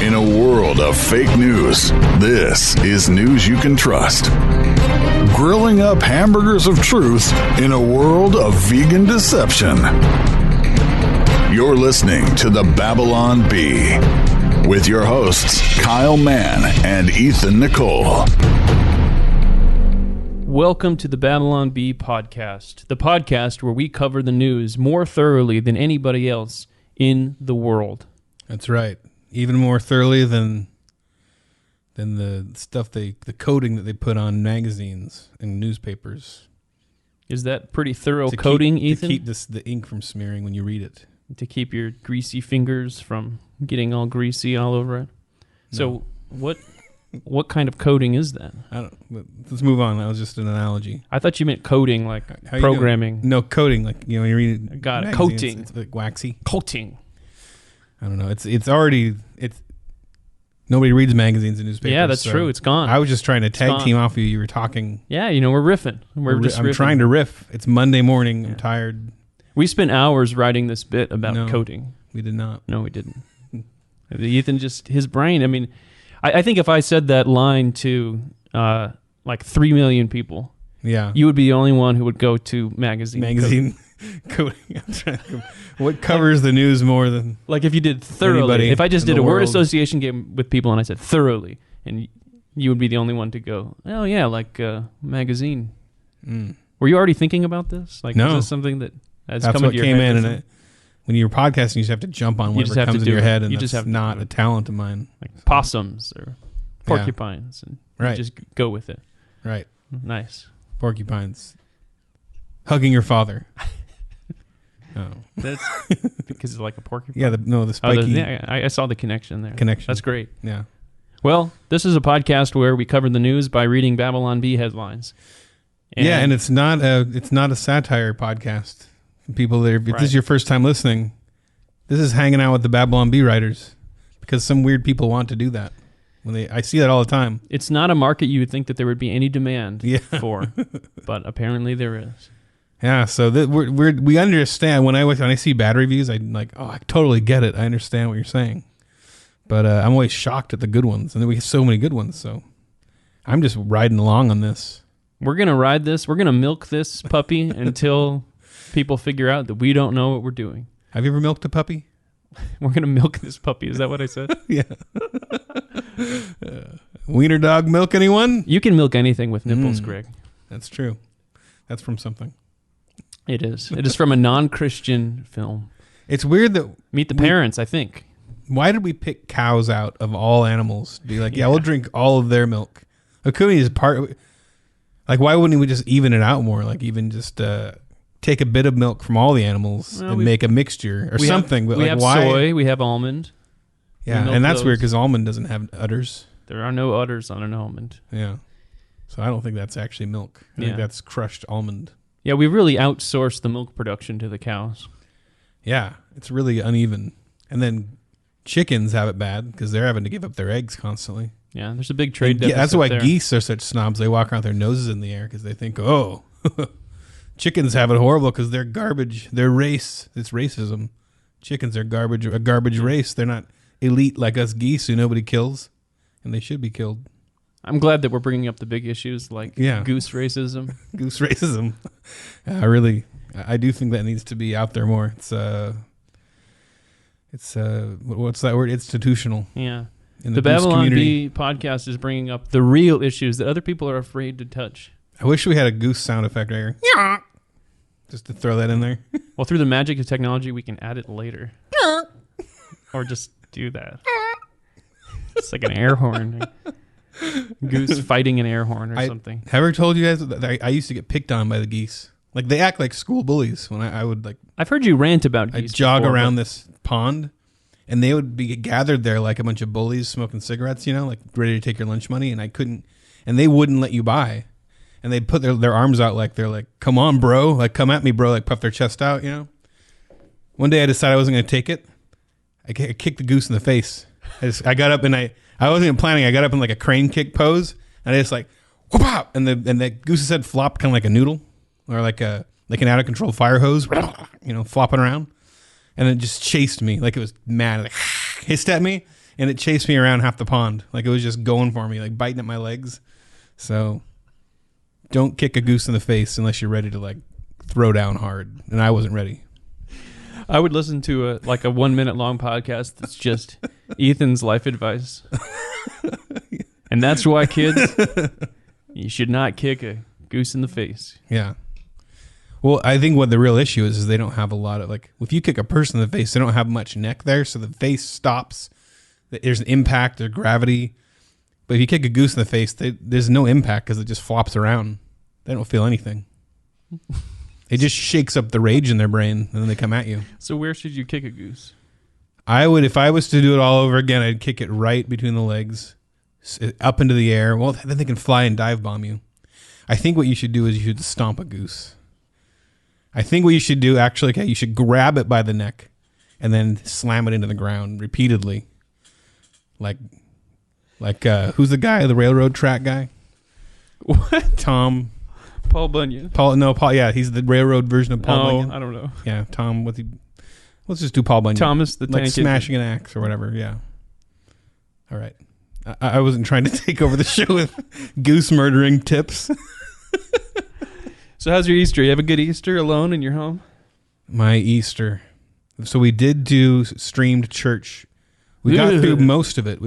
In a world of fake news, this is news you can trust. Grilling up hamburgers of truth in a world of vegan deception. You're listening to the Babylon Bee with your hosts, Kyle Mann and Ethan Nicolle. Welcome to the Babylon Bee podcast, the podcast where we cover the news more thoroughly than anybody else in the world. That's right. Even more thoroughly than the stuff the coding that they put on magazines and newspapers. Is that pretty thorough coding, Ethan? To keep the ink from smearing when you read it. To keep your greasy fingers from getting all greasy all over it. No. So what kind of coding is that? Let's move on. That was just an analogy. I thought you meant coding, like programming. No, coding, like when you read it. Got it. Coating. It's like waxy. Coating. I don't know. It's already nobody reads magazines and newspapers. Yeah, that's true. It's gone. I was just trying to tag team off you. You were talking. Yeah, we're riffing. I'm riffing. Trying to riff. It's Monday morning. Yeah. I'm tired. We spent hours writing this bit about coding. We did not. No, we didn't. Ethan his brain. I mean, I think if I said that line to like 3 million people, yeah, you would be the only one who would go to magazine coding. What covers the news more than if you did thoroughly? If I just did a word association game with people and I said thoroughly, and you would be the only one to go, oh yeah, magazine. Were you already thinking about this? No. Is this something that's come into your came head? in, and when you're podcasting, you just have to jump on whatever comes in your head, and you just have not a talent of mine. Like possums or porcupines, and you just go with it. Right. Nice. Porcupines. Hugging your father. Oh. That's because it's like a porcupine. Yeah, the spiky. I saw the connection there. That's great. Yeah. Well, this is a podcast where we cover the news by reading Babylon Bee headlines. And it's not a satire podcast. People that if this is your first time listening, this is hanging out with the Babylon Bee writers because some weird people want to do that. I see that all the time. It's not a market you would think that there would be any demand for, but apparently there is. Yeah, so we understand when I see bad reviews, I'm like, oh, I totally get it. I understand what you're saying, but I'm always shocked at the good ones, and then we have so many good ones. So I'm just riding along on this. We're gonna ride this. We're gonna milk this puppy until people figure out that we don't know what we're doing. Have you ever milked a puppy? We're gonna milk this puppy. Is that what I said? Yeah. Wiener dog milk, anyone? You can milk anything with nipples, Greg. That's true. That's from something. It is. It is from a non-Christian film. It's weird that... Meet the Parents, I think. Why did we pick cows out of all animals? To be like, we'll drink all of their milk. Akumi is part... Like, why wouldn't we just even it out more? Like, even just take a bit of milk from all the animals and make a mixture or something. We have soy. We have almond. Yeah, and that's weird because almond doesn't have udders. There are no udders on an almond. Yeah. So I don't think that's actually milk. I think that's crushed almond. Yeah, we really outsourced the milk production to the cows. Yeah, it's really uneven. And then chickens have it bad because they're having to give up their eggs constantly. Yeah, there's a big trade deficit. That's why geese are such snobs. They walk around with their noses in the air because they think, oh, chickens have it horrible because they're garbage. They're race. It's racism. Chickens are a garbage race. They're not elite like us geese who nobody kills, and they should be killed. I'm glad that we're bringing up the big issues like goose racism. Goose racism. I do think that needs to be out there more. It's what's that word? Institutional. Yeah. The Babylon Bee podcast is bringing up the real issues that other people are afraid to touch. I wish we had a goose sound effect right here. Yeah. Just to throw that in there. Well, through the magic of technology, we can add it later. Or just do that. It's like an air horn. Goose fighting an air horn or something. Have I ever told you guys that I used to get picked on by the geese? Like, they act like school bullies when I would like... I've heard you rant about geese. I'd jog around this pond, and they would be gathered there like a bunch of bullies smoking cigarettes, like ready to take your lunch money, and I couldn't... And they wouldn't let you buy. And they'd put their arms out like they're like, come on, bro. Like, come at me, bro. Like, puff their chest out, One day I decided I wasn't going to take it. I kicked the goose in the face. I got up and I wasn't even planning. I got up in like a crane kick pose, and I just like, whoop out, and the goose's head flopped kind of like a noodle, or like an out of control fire hose, flopping around, and it just chased me like it was mad, like hissed at me, and it chased me around half the pond. Like it was just going for me, like biting at my legs. So don't kick a goose in the face unless you're ready to like throw down hard. And I wasn't ready. I would listen to a 1 minute long podcast that's just Ethan's life advice. And that's why, kids, you should not kick a goose in the face. Yeah. Well, I think what the real issue is they don't have a lot of, like, if you kick a person in the face, they don't have much neck there, so the face stops. There's an impact or gravity. But if you kick a goose in the face, there's no impact because it just flops around. They don't feel anything. It just shakes up the rage in their brain, and then they come at you. So where should you kick a goose? I would, if I was to do it all over again, I'd kick it right between the legs, up into the air. Well, then they can fly and dive bomb you. I think what you should do is you should stomp a goose. I think what you should do, actually, okay, you should grab it by the neck and then slam it into the ground repeatedly. Like who's the guy, the railroad track guy? What? Tom... Paul Bunyan. Paul, yeah, he's the railroad version of Paul Bunyan. I don't know. Yeah, Tom, let's just do Paul Bunyan. Thomas the Tank Engine. Smashing an axe or whatever, yeah. All right. I wasn't trying to take over the show with goose murdering tips. So how's your Easter? You have a good Easter alone in your home? My Easter. So we did do streamed church. We got through most of it.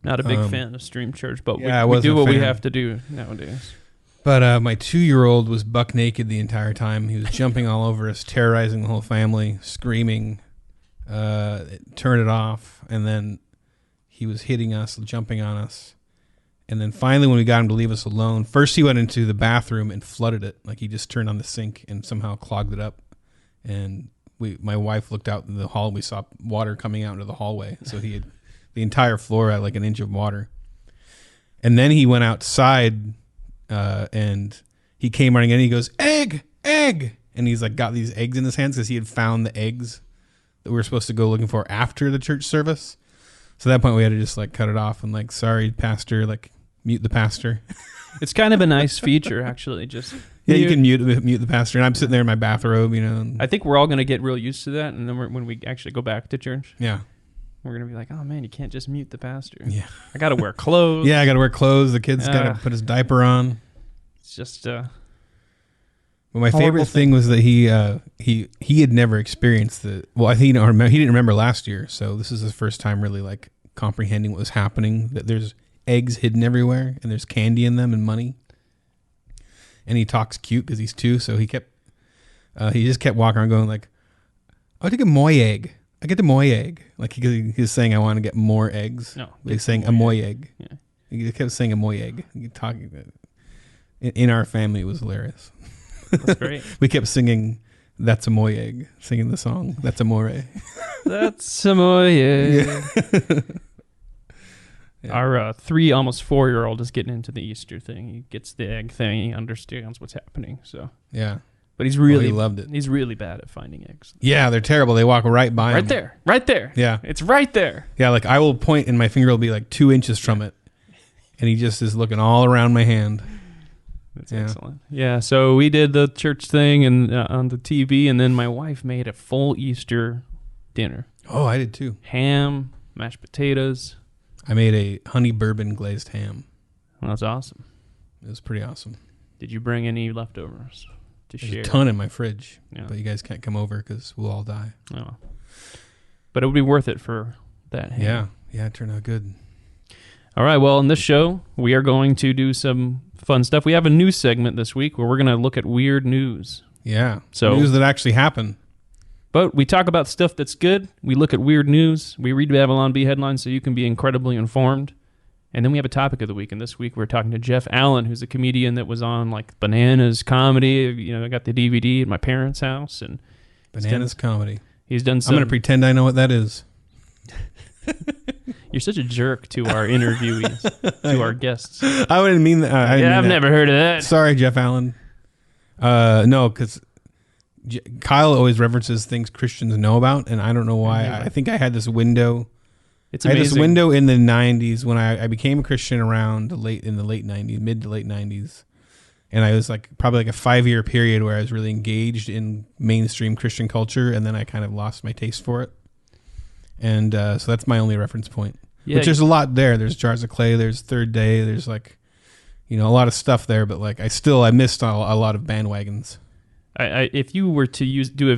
Not a big fan of stream church, but yeah, we do what we have to do nowadays. But my 2-year-old was buck naked the entire time. He was jumping all over us, terrorizing the whole family, screaming, turn it off. And then he was hitting us, jumping on us. And then finally, when we got him to leave us alone, first he went into the bathroom and flooded it. Like he just turned on the sink and somehow clogged it up. And my wife looked out in the hall and we saw water coming out into the hallway. So he had the entire floor had like an inch of water. And then he went outside and he came running in and he goes, egg. And he's like got these eggs in his hands because he had found the eggs that we were supposed to go looking for after the church service. So at that point we had to just like cut it off and like, sorry, pastor, like mute the pastor. It's kind of a nice feature, actually. Just you can mute the pastor. And I'm sitting there in my bathrobe, And I think we're all going to get real used to that. And then when we actually go back to church. Yeah. We're going to be like, oh, man, you can't just mute the pastor. Yeah. I got to wear clothes. Yeah, I got to wear clothes. The kid's got to put his diaper on. It's just But my favorite thing was that he had never experienced I think he didn't remember last year. So this is his first time really like comprehending what was happening, that there's eggs hidden everywhere and there's candy in them and money. And he talks cute because he's 2. So he just kept walking around going like, I'll take a moi egg. I get the moi egg. Like he was saying, I want to get more eggs. No. He's saying a moi egg. Yeah. He kept saying a moi egg. In our family, it was hilarious. That's great. We kept singing, that's a moi egg. Singing the song, that's a more. That's a moi egg. Yeah. Our 3, almost 4-year-old is getting into the Easter thing. He gets the egg thing. He understands what's happening. So yeah. But he loved it. He's really bad at finding eggs. Yeah, they're terrible. They walk right by him. Right there. Yeah. It's right there. Yeah, like I will point and my finger will be like 2 inches from it. And he just is looking all around my hand. That's excellent. Yeah, so we did the church thing and on the TV, and then my wife made a full Easter dinner. Oh, I did too. Ham, mashed potatoes. I made a honey bourbon glazed ham. Well, that's awesome. It was pretty awesome. Did you bring any leftovers to There's share? a ton in my fridge, Yeah. but you guys can't come over because we'll all die. Oh. But it would be worth it for that ham. Yeah, it turned out good. All right, well, in this show, we are going to do some fun stuff. We have a news segment this week where we're going to look at weird news. Yeah, So news that actually happened. But we talk about stuff that's good. We look at weird news. We read Babylon Bee headlines so you can be incredibly informed. And then we have a topic of the week. And this week we're talking to Jeff Allen, who's a comedian that was on like Bananas Comedy. You know, I got the DVD at my parents' house. And Bananas Comedy. He's done some... I'm going to pretend I know what that is. You're such a jerk to our interviewees, to our guests. I wouldn't mean that. I've never heard of that. Sorry, Jeff Allen. No, because Kyle always references things Christians know about, and I don't know why. I think I had this window. It's amazing. I had this window in the 90s when I became a Christian around in the late 90s, mid to late 90s. And I was like probably like a 5-year period where I was really engaged in mainstream Christian culture, and then I kind of lost my taste for it. And so that's my only reference point. Yeah, Which there's a lot there. There's Jars of Clay. There's Third Day. There's like, a lot of stuff there. But like, I missed a lot of bandwagons. If you were to do a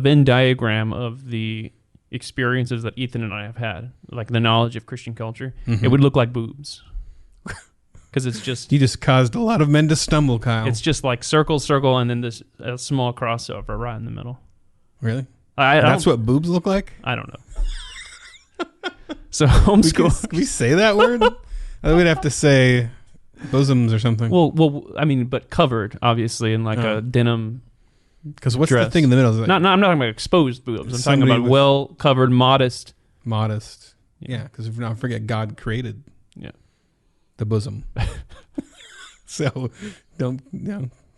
Venn diagram of the experiences that Ethan and I have had, like the knowledge of Christian culture, it would look like boobs. Because it's just... You just caused a lot of men to stumble, Kyle. It's just like circle, circle, and then this a small crossover right in the middle. Really? That's what boobs look like? I don't know. So homeschool. Can we say that word? I would have to say bosoms or something. Well, I mean, but covered, obviously, in like a denim. Because what's dress. the thing in the middle? Like, I'm not talking about exposed boobs. I'm talking about well covered, modest. Modest. Yeah, because if not forget, God created the bosom. So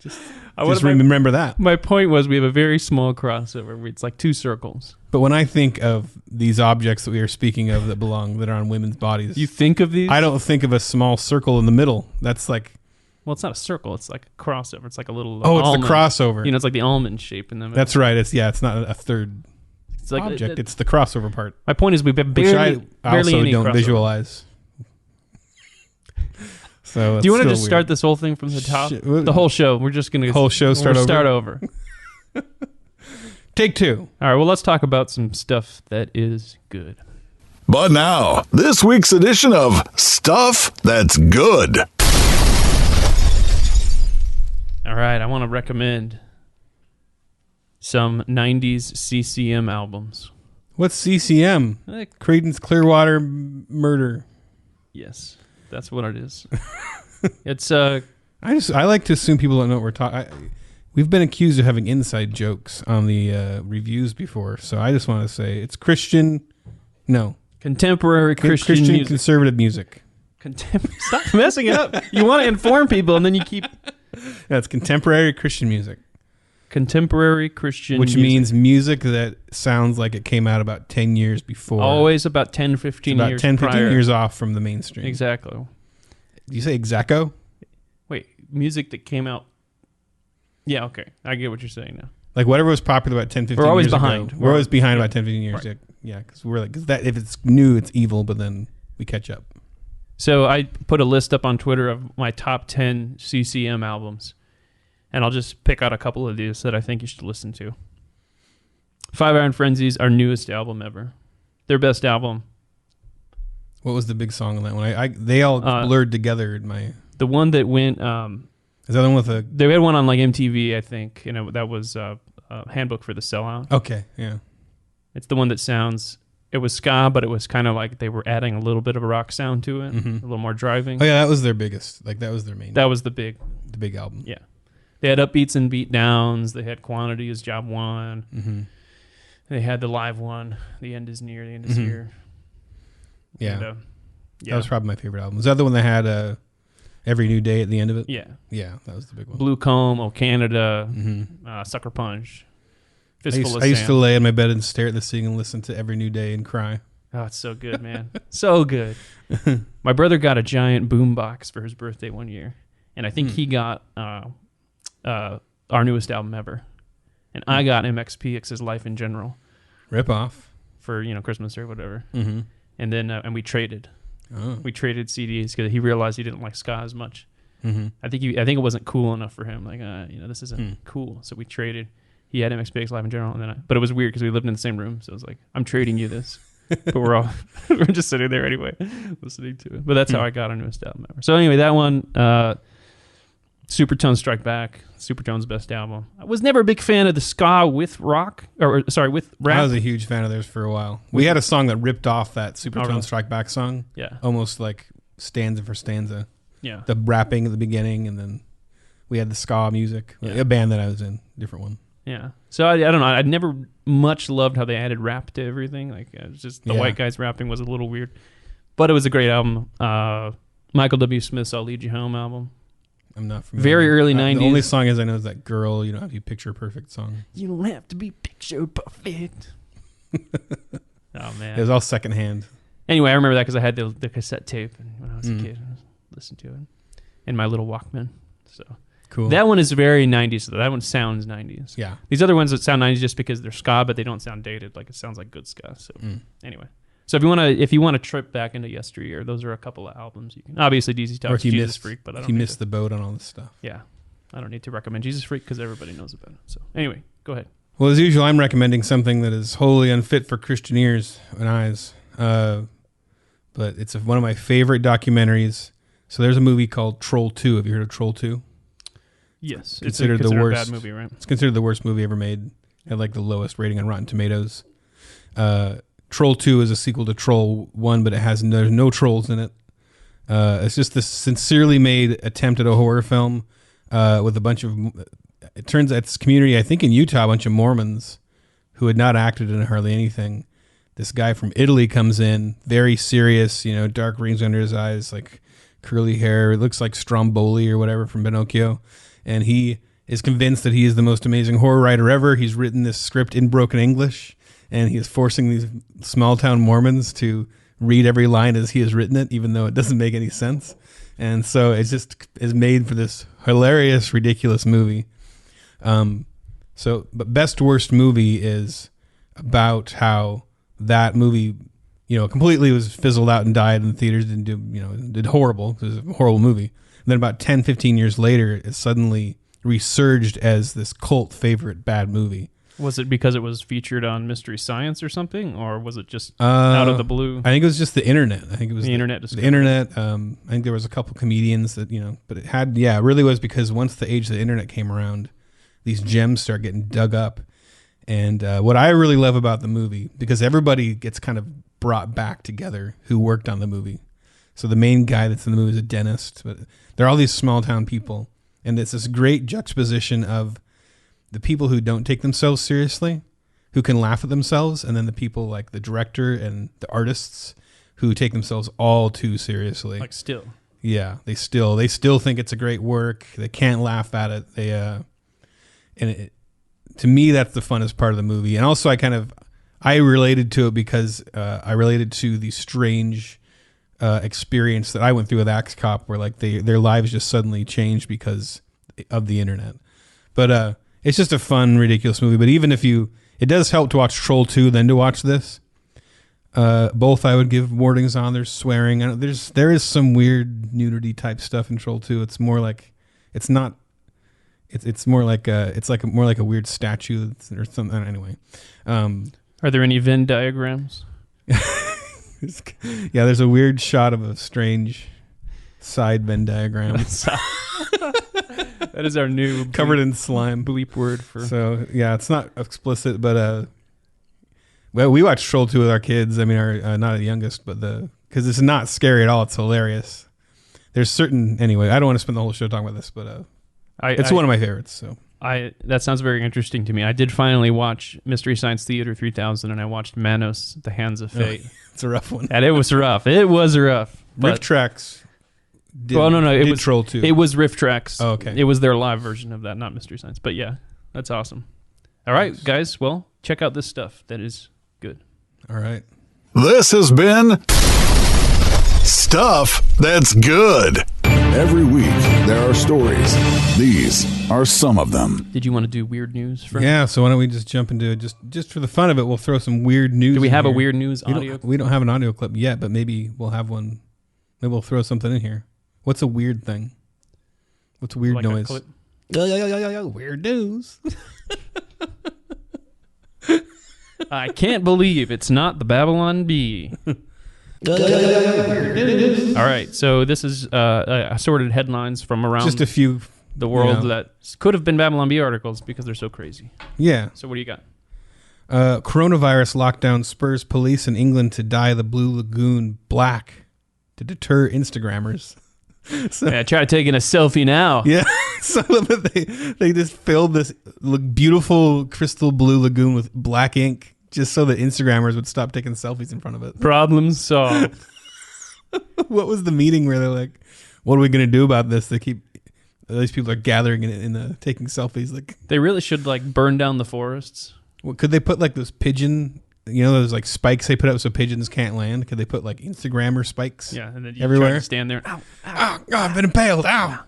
just remember that. My point was we have a very small crossover where it's like two circles. But when I think of these objects that we are speaking of that are on women's bodies. You think of these? I don't think of a small circle in the middle. That's like... Well, it's not a circle. It's like a crossover. It's like a little almond. It's the crossover. It's like the almond shape in the middle. That's right. It's not a third object. It's the crossover part. My point is we have barely also any don't crossover. visualize. So do you want to just start this whole thing from the top? The whole show. We're just going to start over. Take two. All right. Well, let's talk about some stuff that is good. But now, this week's edition of Stuff That's Good. All right. I want to recommend some 90s CCM albums. What's CCM? Creedence Clearwater Murder. Yes. That's what it is. It's I like to assume people don't know what we're talking. We've been accused of having inside jokes on the reviews before, so I just want to say it's Christian. No, contemporary Christian music. Conservative music. Stop messing it up. You want to inform people, and then you keep. That's contemporary Christian music. Contemporary Christian Which means music that sounds like it came out about 10 years before. Always about 10, 15 about years 10, 15 prior. years off from the mainstream. Exactly. Do you say exaco? Wait, music that came out... Yeah, okay. I get what you're saying now. Like whatever was popular about 10, 15 years ago. We're always behind. We're always behind about 10, 15 years. Right. Yeah, because we're like, if it's new, it's evil, but then we catch up. So I put a list up on Twitter of my top 10 CCM albums. And I'll just pick out a couple of these that I think you should listen to. Five Iron Frenzy's our newest album ever. Their best album. What was the big song on that one? They all blurred together in my... The one that went... Is that the one with a... They had one on like MTV, I think. That was Handbook for the Sellout. Okay, yeah. It's the one that sounds... It was ska, but it was kind of like they were adding a little bit of a rock sound to it. A little more driving. Oh yeah, that was their biggest. Like that was their main... That was the big album. Yeah. They had upbeats and beat downs. They had Quantity as Job 1. Mm-hmm. They had the live one. The End is Near. The End is Here. Yeah. And, That was probably my favorite album. Was that the one that had Every New Day at the end of it? Yeah. Yeah, that was the big one. Blue Comb, Oh Canada, Sucker Punch, Fistful of I used Sand. to lay in my bed and stare at the ceiling and listen to Every New Day and cry. Oh, it's so good, man. So good. My brother got a giant boombox for his birthday one year, and I think he got... our newest album ever, and I got MXPX's Life in General, rip off for Christmas or whatever, and then and we traded CDs because he realized he didn't like ska as much. I think it wasn't cool enough for him. Like this isn't cool, so we traded. He had MXPX Life in General, and then but it was weird because we lived in the same room, so it was like I'm trading you this, but we're just sitting there anyway, listening to it. But that's how I got our newest album ever. So anyway, that one. Supertones Strike Back, Supertones' best album. I was never a big fan of the ska with rock, with rap. I was a huge fan of theirs for a while. We had a song that ripped off that Supertones Strike Back song. Yeah. Almost like stanza for stanza. Yeah. The rapping at the beginning, and then we had the ska music. Yeah. A band that I was in, different one. Yeah. So I don't know. I'd never much loved how they added rap to everything. Like it was just the white guys rapping was a little weird, but it was a great album. Michael W. Smith's "I'll Lead You Home" album. I'm not familiar. Very early 90s. The only song I know is that "Girl, You Don't Have to Be Picture Perfect" song. You don't have to be picture perfect. Oh man, It was all secondhand. Anyway, I remember that because I had the cassette tape, and when I was a kid, I listened to it in my little Walkman. So Cool. That one is very 90s. Though. That one sounds 90s. Yeah. These other ones that sound 90s just because they're ska, but they don't sound dated. Like it sounds like good ska. So anyway. So if you want to trip back into yesteryear, those are a couple of albums you can. Obviously, DC Talks, Jesus Freak, but I don't. You missed the boat on all this stuff. Yeah, I don't need to recommend Jesus Freak because everybody knows about it. So anyway, go ahead. Well, as usual, I'm recommending something that is wholly unfit for Christian ears and eyes, but it's one of my favorite documentaries. So there's a movie called Troll 2. Have you heard of Troll 2? Yes, it's considered the worst bad movie, right? It's considered the worst movie ever made. It had like the lowest rating on Rotten Tomatoes. Troll 2 is a sequel to Troll 1, but there's no trolls in it. It's just this sincerely made attempt at a horror film with a bunch of, it turns out it's community, I think in Utah, a bunch of Mormons who had not acted in hardly anything. This guy from Italy comes in, very serious, dark rings under his eyes, like curly hair. It looks like Stromboli or whatever from Pinocchio. And he is convinced that he is the most amazing horror writer ever. He's written this script in broken English. And he is forcing these small-town Mormons to read every line as he has written it, even though it doesn't make any sense. And so it just is made for this hilarious, ridiculous movie. But Best Worst Movie is about how that movie, completely was fizzled out and died in the theaters, did horrible. It was a horrible movie. And then about 10, 15 years later, it suddenly resurged as this cult favorite bad movie. Was it because it was featured on Mystery Science or something, or was it just out of the blue? I think it was just the internet. I think it was the internet. The internet. I think there was a couple comedians that but it really was because once the age of the internet came around, these gems start getting dug up. And what I really love about the movie, because everybody gets kind of brought back together who worked on the movie. So the main guy that's in the movie is a dentist, but they're all these small town people, and it's this great juxtaposition of the people who don't take themselves seriously, who can laugh at themselves, and then the people like the director and the artists who take themselves all too seriously. Like still. Yeah, they still think it's a great work. They can't laugh at it. To me, that's the funnest part of the movie. And also I related to it because I related to the strange experience that I went through with Axe Cop, where like their lives just suddenly changed because of the internet. But it's just a fun, ridiculous movie. But even it does help to watch Troll 2 than to watch this. Both I would give warnings on. There's swearing. There is some weird nudity type stuff in Troll 2. It's more like it's not. It's more like more like a weird statue or something. Anyway, are there any Venn diagrams? Yeah, there's a weird shot of a strange side Venn diagram. That is our new covered in slime bleep word for. So yeah, it's not explicit, but well, we watched Troll 2 with our kids. I mean, our not the youngest, but because it's not scary at all. It's hilarious. There's anyway. I don't want to spend the whole show talking about this, but it's one of my favorites. So that sounds very interesting to me. I did finally watch Mystery Science Theater 3000, and I watched Manos: The Hands of Fate. It's a rough one, and it was rough. It was rough. Riff Tracks. It was Troll 2. It was Riff Tracks. Oh, okay. It was their live version of that, not Mystery Science. But yeah, that's awesome. All right, guys. Well, check out this stuff. That is good. All right. This has been Stuff That's Good. Every week, there are stories. These are some of them. Did you want to do weird news? Yeah, so why don't we just jump into it? Just for the fun of it, we'll throw some weird news. Do we have a weird news audio? We don't have an audio clip yet, but maybe we'll have one. Maybe we'll throw something in here. What's a weird thing? What's a weird like noise? Weird news. I can't believe it's not the Babylon Bee. All right, so this is assorted headlines from around just a few the world that could have been Babylon Bee articles because they're so crazy. Yeah. So what do you got? Coronavirus lockdown spurs police in England to dye the Blue Lagoon black to deter Instagrammers. Try taking a selfie now. Yeah, so they just filled this beautiful crystal blue lagoon with black ink just so that Instagrammers would stop taking selfies in front of it. Problem solved. What was the meeting where they're like, "What are we going to do about this?" These people are gathering in taking selfies. Like they really should burn down the forests. Well, could they put those pigeon? Those spikes they put up so pigeons can't land. Could they put Instagrammer spikes? Yeah, and then you everywhere. try to stand there. Ow, ow, oh, I've been impaled. Ow.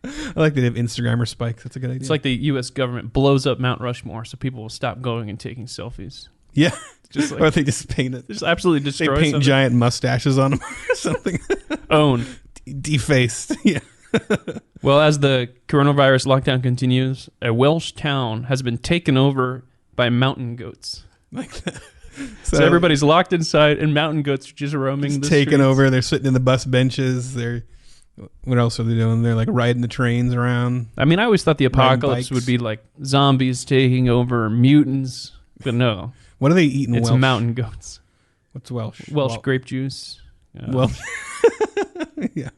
I like that they have Instagrammer spikes. That's a good idea. It's like the U.S. government blows up Mount Rushmore so people will stop going and taking selfies. Yeah. Just like, or they just paint it. Just absolutely destroy They paint something. giant mustaches on them or something. Own. Defaced. Yeah. Well, as the coronavirus lockdown continues, a Welsh town has been taken over by mountain goats. Like that. So everybody's locked inside, and mountain goats are just roaming the taking streets. over. They're sitting in the bus benches. What else are they doing? They're like riding the trains around. I mean, I always thought the apocalypse would be like zombies taking over, mutants, but no. What are they eating? It's Welsh? Mountain goats. What's Welsh? Welsh grape juice. Welsh. Yeah.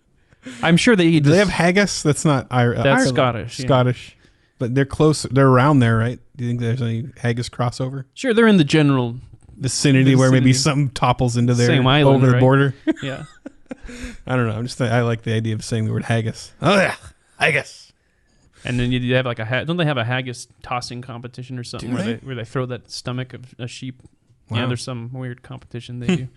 I'm sure they eat. Do they have haggis? That's not That's Ireland. Scottish. Yeah. Scottish. But they're close. They're around there, right? Do you think there's any haggis crossover? Sure, they're in the general Vicinity where maybe something topples into there Same island, over the right? border. Yeah. I don't know. I like the idea of saying the word haggis. Oh yeah, haggis. And then you have like don't they have a haggis tossing competition or something where they throw that stomach of a sheep? Wow. Yeah, there's some weird competition they do.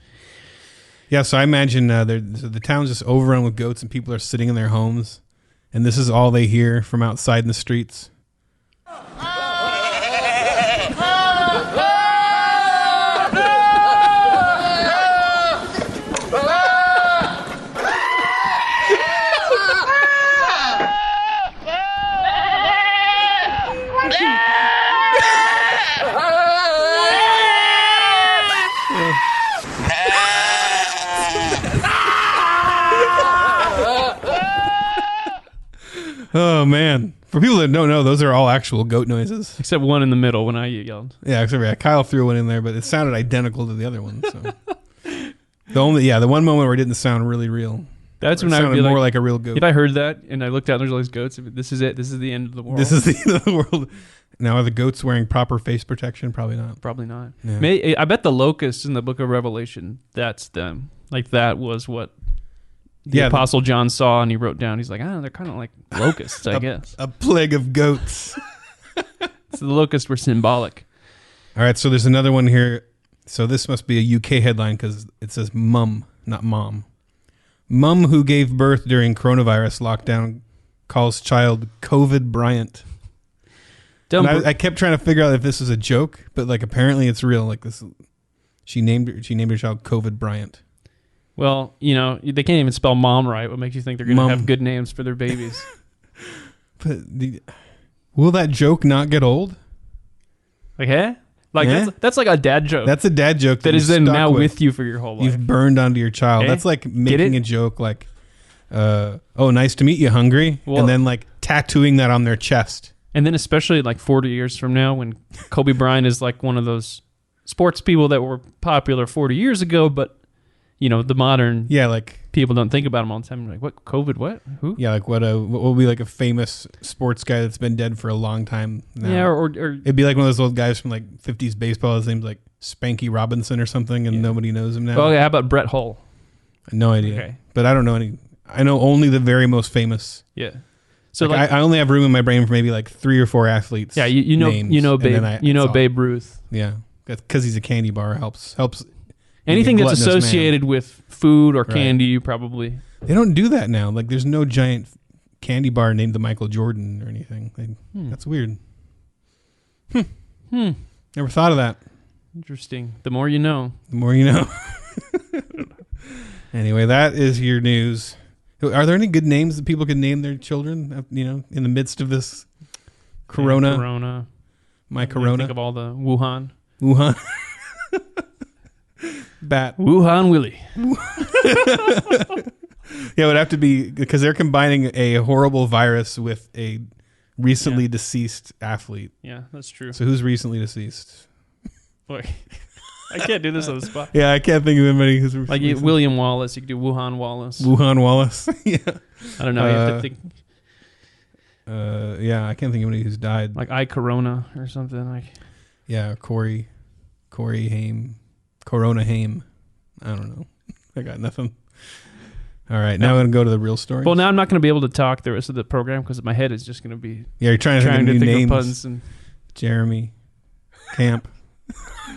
Yeah, so I imagine the town's just overrun with goats and people are sitting in their homes, and this is all they hear from outside in the streets. Oh man! For people that don't know, those are all actual goat noises. Except one in the middle when I yelled. Yeah, except Kyle threw one in there, but it sounded identical to the other one. So the one moment where it didn't sound really real. That's when I would be more like a real goat. If I heard that and I looked out and there's all these goats, this is it. This is the end of the world. This is the end of the world. Now, are the goats wearing proper face protection? Probably not. Probably not. Yeah. I bet the locusts in the book of Revelation, that's them. Like that was what the Apostle John saw and he wrote down. He's like, they're kind of like locusts, I guess. A plague of goats. So the locusts were symbolic. All right, so there's another one here. So this must be a UK headline because it says mum, not mom. Mum who gave birth during coronavirus lockdown calls child COVID Bryant. I kept trying to figure out if this is a joke, but like apparently it's real. Like this, she named her child COVID Bryant. Well, they can't even spell mom right. What makes you think they're going to have good names for their babies? But will that joke not get old? Like, that's like a dad joke. That's a dad joke that is then now with you for your whole life. You've burned onto your child. That's like making a joke like, oh, nice to meet you, hungry. Well, and then like tattooing that on their chest. And then especially like 40 years from now when Kobe Bryant is like one of those sports people that were popular 40 years ago, but the modern people don't think about him all the time. Like, what? COVID? What? Who? Yeah, like what will be like a famous sports guy that's been dead for a long time now. Yeah, or it'd be like one of those old guys from like 50s baseball. His name's like Spanky Robinson or something, and nobody knows him now. Oh, yeah, how about Brett Hull? No idea. Okay. But I don't know any. I know only the very most famous. Yeah. So like I only have room in my brain for maybe like 3 or 4 athletes. Yeah, Babe Ruth. Yeah, because he's a candy bar helps. Anything that's associated with food or candy, probably. They don't do that now. Like, there's no giant candy bar named the Michael Jordan or anything. That's weird. Never thought of that. Interesting. The more you know. The more you know. Anyway, that is your news. Are there any good names that people can name their children, in the midst of this corona? Corona. My corona. Think of all the Wuhan. Bat. Wuhan Willie. Yeah, it would have to be because they're combining a horrible virus with a recently deceased athlete. Yeah, that's true. So who's recently deceased? Boy, I can't do this on the spot. Yeah, I can't think of anybody who's like William Wallace. You could do Wuhan Wallace. Wuhan Wallace. Yeah. I don't know. You have to think. Yeah, I can't think of anybody who's died. Like Corona or something like. Yeah, Corey Haim. Corona Haim. I don't know. I got nothing. All right, now I'm going to go to the real story. Well, now I'm not going to be able to talk the rest of the program because my head is just going to be. Yeah, you're trying to think names. Of puns and Jeremy Camp.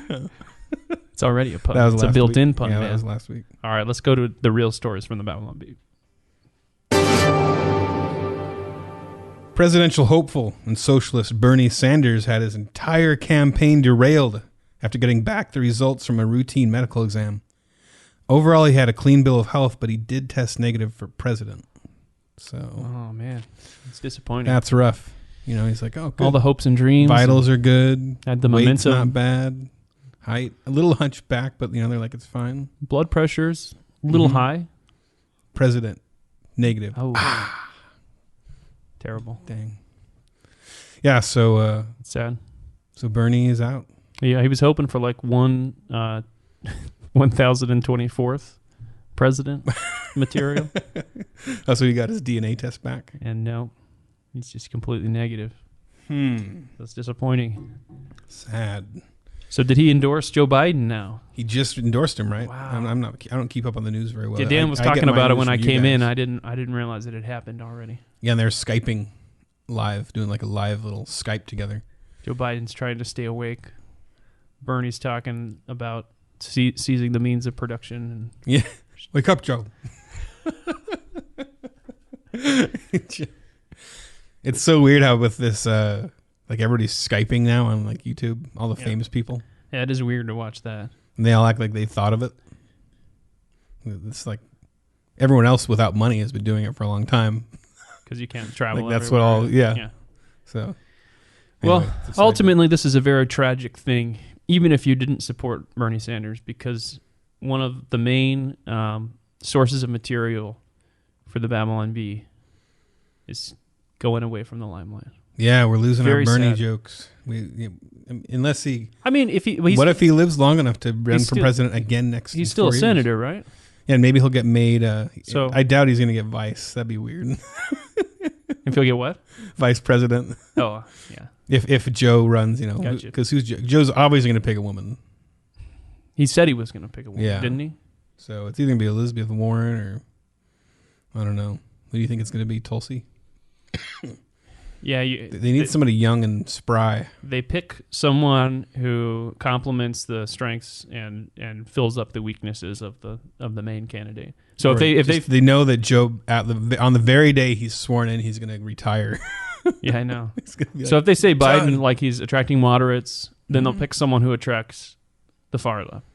It's already a pun. It's a built-in pun. Yeah, man. that was last week. All right, let's go to the real stories from the Babylon Bee. Presidential hopeful and socialist Bernie Sanders had his entire campaign derailed after getting back the results from a routine medical exam. Overall, he had a clean bill of health, but he did test negative for president. So, oh man, it's disappointing. That's rough. You know, he's like, oh, good. All the hopes and dreams. Vitals are good. Had the Weight's momentum. not bad. Height, a little hunchback, but they're like, it's fine. Blood pressure's a little high. President negative. Oh, terrible. Dang. Yeah. So, It's sad. so Bernie is out. Yeah, he was hoping for like 1024th president material, That's when he got his DNA test back. and no, he's just completely negative. That's disappointing. Sad. So did he endorse Joe Biden now? He just endorsed him, right? Wow. I'm not. I don't keep up on the news very well. Yeah, Dan was I get talking my about it news when I from you came in. guys. I didn't realize it had happened already. Yeah, and they're Skyping live, doing like a live little Skype together. Joe Biden's trying to stay awake. Bernie's talking about seizing the means of production. And Yeah, wake up, Joe. It's so weird how with this, like everybody's Skyping now on like YouTube, all the famous people. yeah, it is weird to watch that. And they all act like they thought of it. It's like everyone else without money has been doing it for a long time. Because you can't travel. Like that's what all, everywhere. yeah. So, Well, anyway, it's a side ultimately, this is a very tragic thing, even if you didn't support Bernie Sanders, because one of the main sources of material for the Babylon Bee is going away from the limelight. Yeah, we're losing Very our Bernie sad. jokes. Unless he, I mean, what if he lives long enough to run for still- president again next? he's still a 4 years? senator, right? Yeah, and maybe he'll get made. So- I doubt he's going to get vice. That'd be weird. If he'll get what? Vice president. Oh, yeah. If Joe runs, Gotcha. because who's Joe? Joe's obviously going to pick a woman. He said he was going to pick a woman, Yeah. didn't he? So it's either going to be Elizabeth Warren or I don't know. Who do you think it's going to be? Tulsi. Yeah. They need somebody young and spry. They pick someone who complements the strengths and fills up the weaknesses of the main candidate. So Or if they know that Joe on the very day he's sworn in, he's going to retire. yeah, I know. It's gonna be So like, if they say Biden, Done. like he's attracting moderates, then they'll pick someone who attracts the far left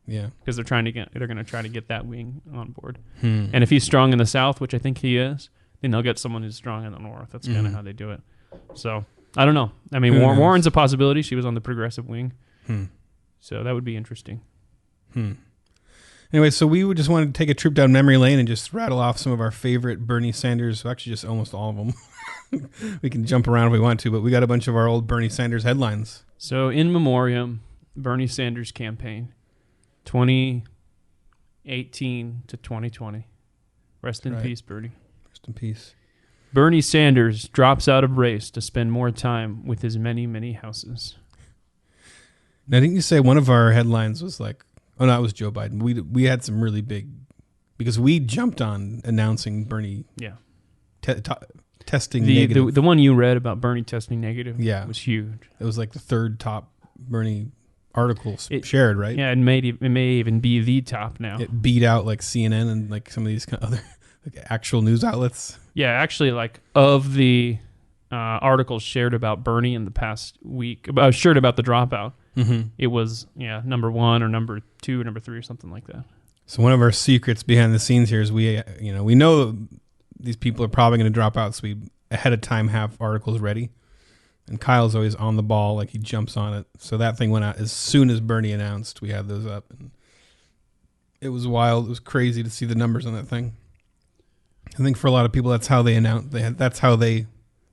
yeah. because they're going to try to get that wing on board. Hmm. And if he's strong in the South, which I think he is, then they'll get someone who's strong in the North. That's kind of how they do it. So I don't know. I mean, Who knows? Warren's a possibility. She was on the progressive wing, Hmm. so that would be interesting. Anyway, so we would just want to take a trip down memory lane and just rattle off some of our favorite Bernie Sanders. Actually, just almost all of them. We can jump around if we want to, but we got a bunch of our old Bernie Sanders headlines. So in memoriam, Bernie Sanders campaign, 2018 to 2020. Rest in Right. peace, Bernie. Rest in peace. Bernie Sanders drops out of race to spend more time with his many, many houses. Now, didn't you say one of our headlines was like, oh, no, it was Joe Biden. We had some really big, because we jumped on announcing Bernie Yeah. testing negative. The one you read about Bernie testing negative Yeah. was huge. It was like the third top Bernie article It- shared, right? Yeah, it may even be the top now. It beat out like CNN and like some of these kind of other like actual news outlets. Yeah, actually, like of the articles shared about Bernie in the past week, shared about the dropout, it was number 1 or number 2 or number 3 or something like that. So one of our secrets behind the scenes here is we know these people are probably going to drop out, so we ahead of time have articles ready. And Kyle's always on the ball, like he jumps on it. So that thing went out as soon as Bernie announced. We had those up, and it was wild. It was crazy to see the numbers on that thing. I think for a lot of people, that's how they announced. That's how they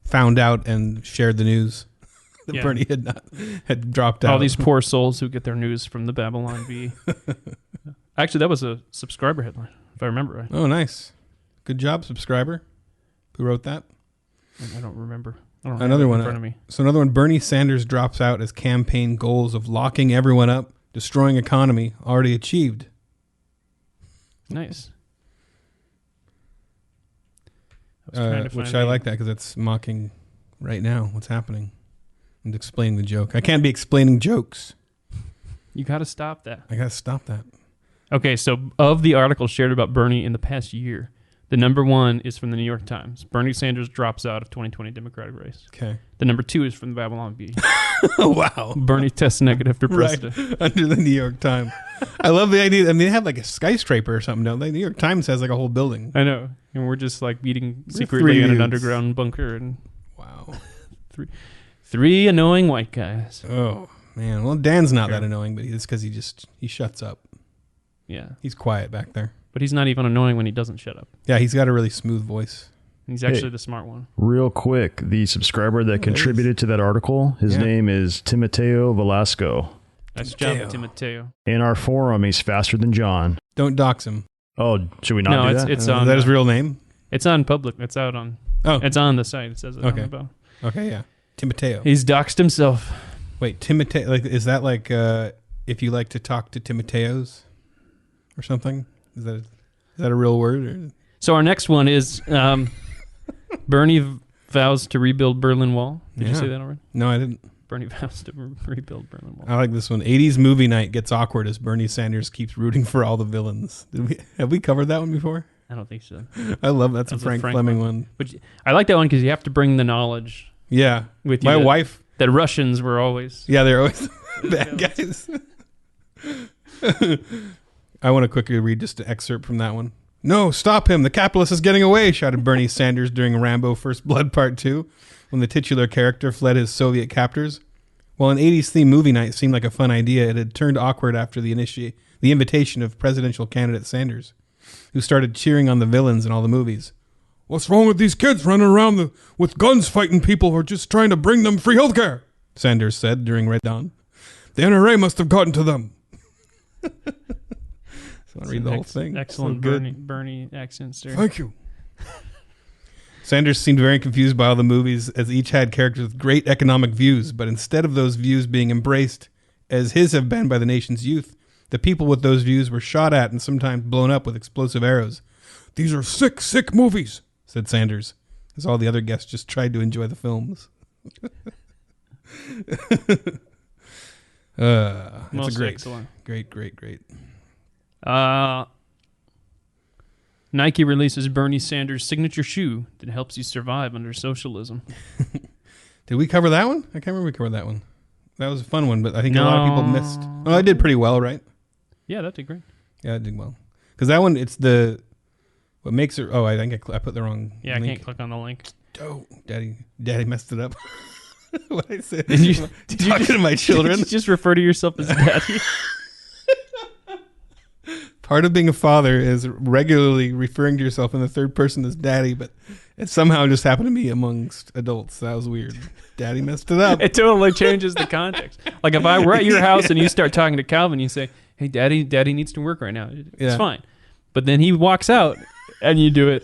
found out and shared the news that Yeah. Bernie had dropped out. All these poor souls who get their news from the Babylon Bee. Actually, that was a subscriber headline, if I remember right. Oh, nice. Good job, subscriber. Who wrote that? I don't remember. I don't have Another it one in front of me. So another one, Bernie Sanders drops out as campaign goals of locking everyone up, destroying economy, already achieved. Nice. I was trying to Which find I the- like that because it's mocking right now what's happening and explaining the joke. I can't be explaining jokes. You got to stop that. I got to stop that. Okay, so of the articles shared about Bernie in the past year, The number 1 is from the New York Times. Bernie Sanders drops out of 2020 Democratic race. Okay. The number 2 is from the Babylon Bee. Oh, wow. Bernie tests negative for Right. president. Under the New York Times. I love the idea. I mean, they have like a skyscraper or something, don't they? The New York Times has like a whole building. I know. And we're just like meeting We're secretly three in an dudes. underground bunker. And Wow. three annoying white guys. Oh, man. Well, Dan's not that annoying, but it's because he shuts up. Yeah. He's quiet back there. But he's not even annoying when he doesn't shut up. Yeah, he's got a really smooth voice. He's actually the smart one. Real quick, the subscriber that contributed to that article, his name is Timoteo Velasco. Nice job, Timoteo. In our forum, he's faster than John. Don't dox him. Oh, should we not do that? It's Is on. that his real name? It's on public. It's out on. Oh. It's on the site. It says it on Okay. the bow. Okay, yeah. Timoteo. He's doxed himself. Wait, Timoteo, like, is that like if you like to talk to Timoteos or something? Is that a real word? Or? So our next one is Bernie vows to rebuild Berlin Wall. Did you say that already? No, I didn't. Bernie vows to rebuild Berlin Wall. I like this one. 80s movie night gets awkward as Bernie Sanders keeps rooting for all the villains. Have we covered that one before? I don't think so. I love that's a That's Frank Fleming one. But I like that one because you have to bring the knowledge Yeah. with you. My wife. That Russians were always. Yeah, they're always bad guys. I want to quickly read just an excerpt from that one. No, stop him. The capitalist is getting away, shouted Bernie Sanders during Rambo First Blood Part 2 when the titular character fled his Soviet captors. While an 80s theme movie night seemed like a fun idea, it had turned awkward after the invitation of presidential candidate Sanders, who started cheering on the villains in all the movies. What's wrong with these kids running around with guns fighting people who are just trying to bring them free healthcare? Sanders said during Red Dawn. The NRA must have gotten to them. So I read the whole thing. Excellent Bernie accents there. Thank you. Sanders seemed very confused by all the movies as each had characters with great economic views, but instead of those views being embraced as his have been by the nation's youth, the people with those views were shot at and sometimes blown up with explosive arrows. These are sick, sick movies, said Sanders, as all the other guests just tried to enjoy the films. It's a great, excellent. great. Nike releases Bernie Sanders' signature shoe that helps you survive under socialism. Did we cover that one? I can't remember we covered that one. That was a fun one, but I think a lot of people missed. Oh, I did pretty well, right? Yeah, that did great. Yeah, I did well. Because that one, it's what makes it. Oh, I think I put the wrong. Yeah, link. I can't click on the link. Oh, Daddy messed it up. What I said. Did you talking to my children? Did you just refer to yourself as daddy? Part of being a father is regularly referring to yourself in the third person as daddy, but it somehow just happened to me amongst adults. That was weird. Daddy messed it up. It totally changes the context. Like if I were at your house and you start talking to Calvin, you say, "Hey, daddy needs to work right now." It's fine. But then he walks out and you do it,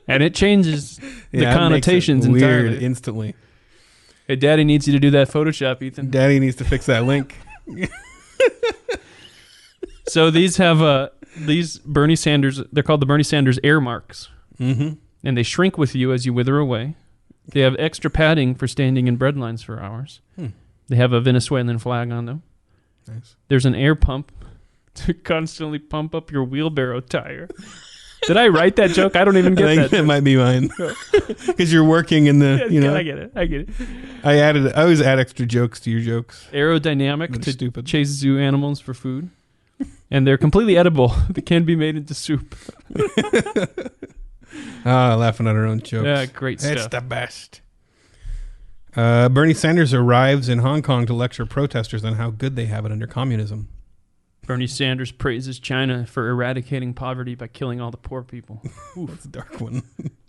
and it changes the connotations it weird entirely. Instantly. Hey, daddy needs you to do that Photoshop, Ethan. Daddy needs to fix that link. So these have these Bernie Sanders. They're called the Bernie Sanders air marks, and they shrink with you as you wither away. They have extra padding for standing in bread lines for hours. They have a Venezuelan flag on them. Nice. There's an air pump to constantly pump up your wheelbarrow tire. Did I write that joke? I don't even get I think that. that might be mine. Because you're working in the, I get it. I always add extra jokes to your jokes. Aerodynamic to chase zoo animals for food. And they're completely edible. They can be made into soup. Laughing at our own jokes. Yeah, great stuff. It's the best. Bernie Sanders arrives in Hong Kong to lecture protesters on how good they have it under communism. Bernie Sanders praises China for eradicating poverty by killing all the poor people. That's a dark one.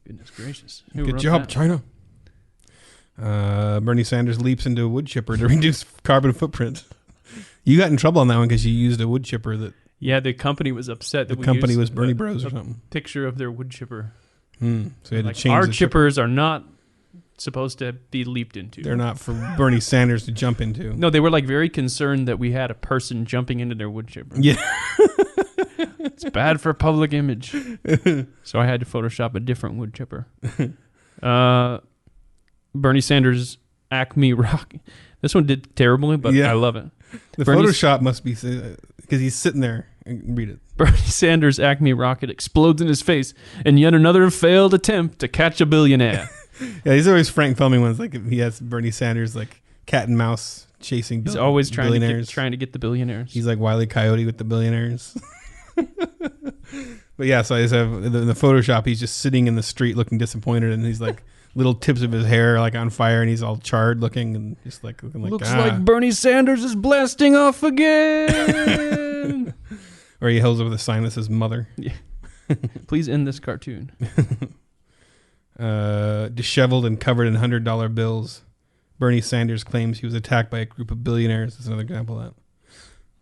Goodness gracious. Good job, China. Bernie Sanders leaps into a wood chipper to reduce carbon footprint. You got in trouble on that one because you used a wood chipper that... Yeah, the company was upset that the company was Bernie Bros or something. Picture of their wood chipper. So we had to change our the chippers are not supposed to be leaped into. They're not for Bernie Sanders to jump into. No, they were like very concerned that we had a person jumping into their wood chipper. Yeah. It's bad for public image. So I had to Photoshop a different wood chipper. Bernie Sanders Acme Rock. This one did terribly, but I love it. The Photoshop must be because he's sitting there Read it. Bernie Sanders' Acme rocket explodes in his face in yet another failed attempt to catch a billionaire. Yeah, he's always Frank filming ones. Like he has Bernie Sanders like cat and mouse chasing. He's always trying billionaires. to get the billionaires. He's like Wile E. Coyote with the billionaires. But yeah, so I just have in the Photoshop. He's just sitting in the street looking disappointed, and he's like little tips of his hair like on fire, and he's all charred looking, and just like looking like looks like Bernie Sanders is blasting off again. Or he holds up with a sign that says "Mother." Yeah. Please end this cartoon. Disheveled and covered in $100 bills. Bernie Sanders claims he was attacked by a group of billionaires. That's another example of that.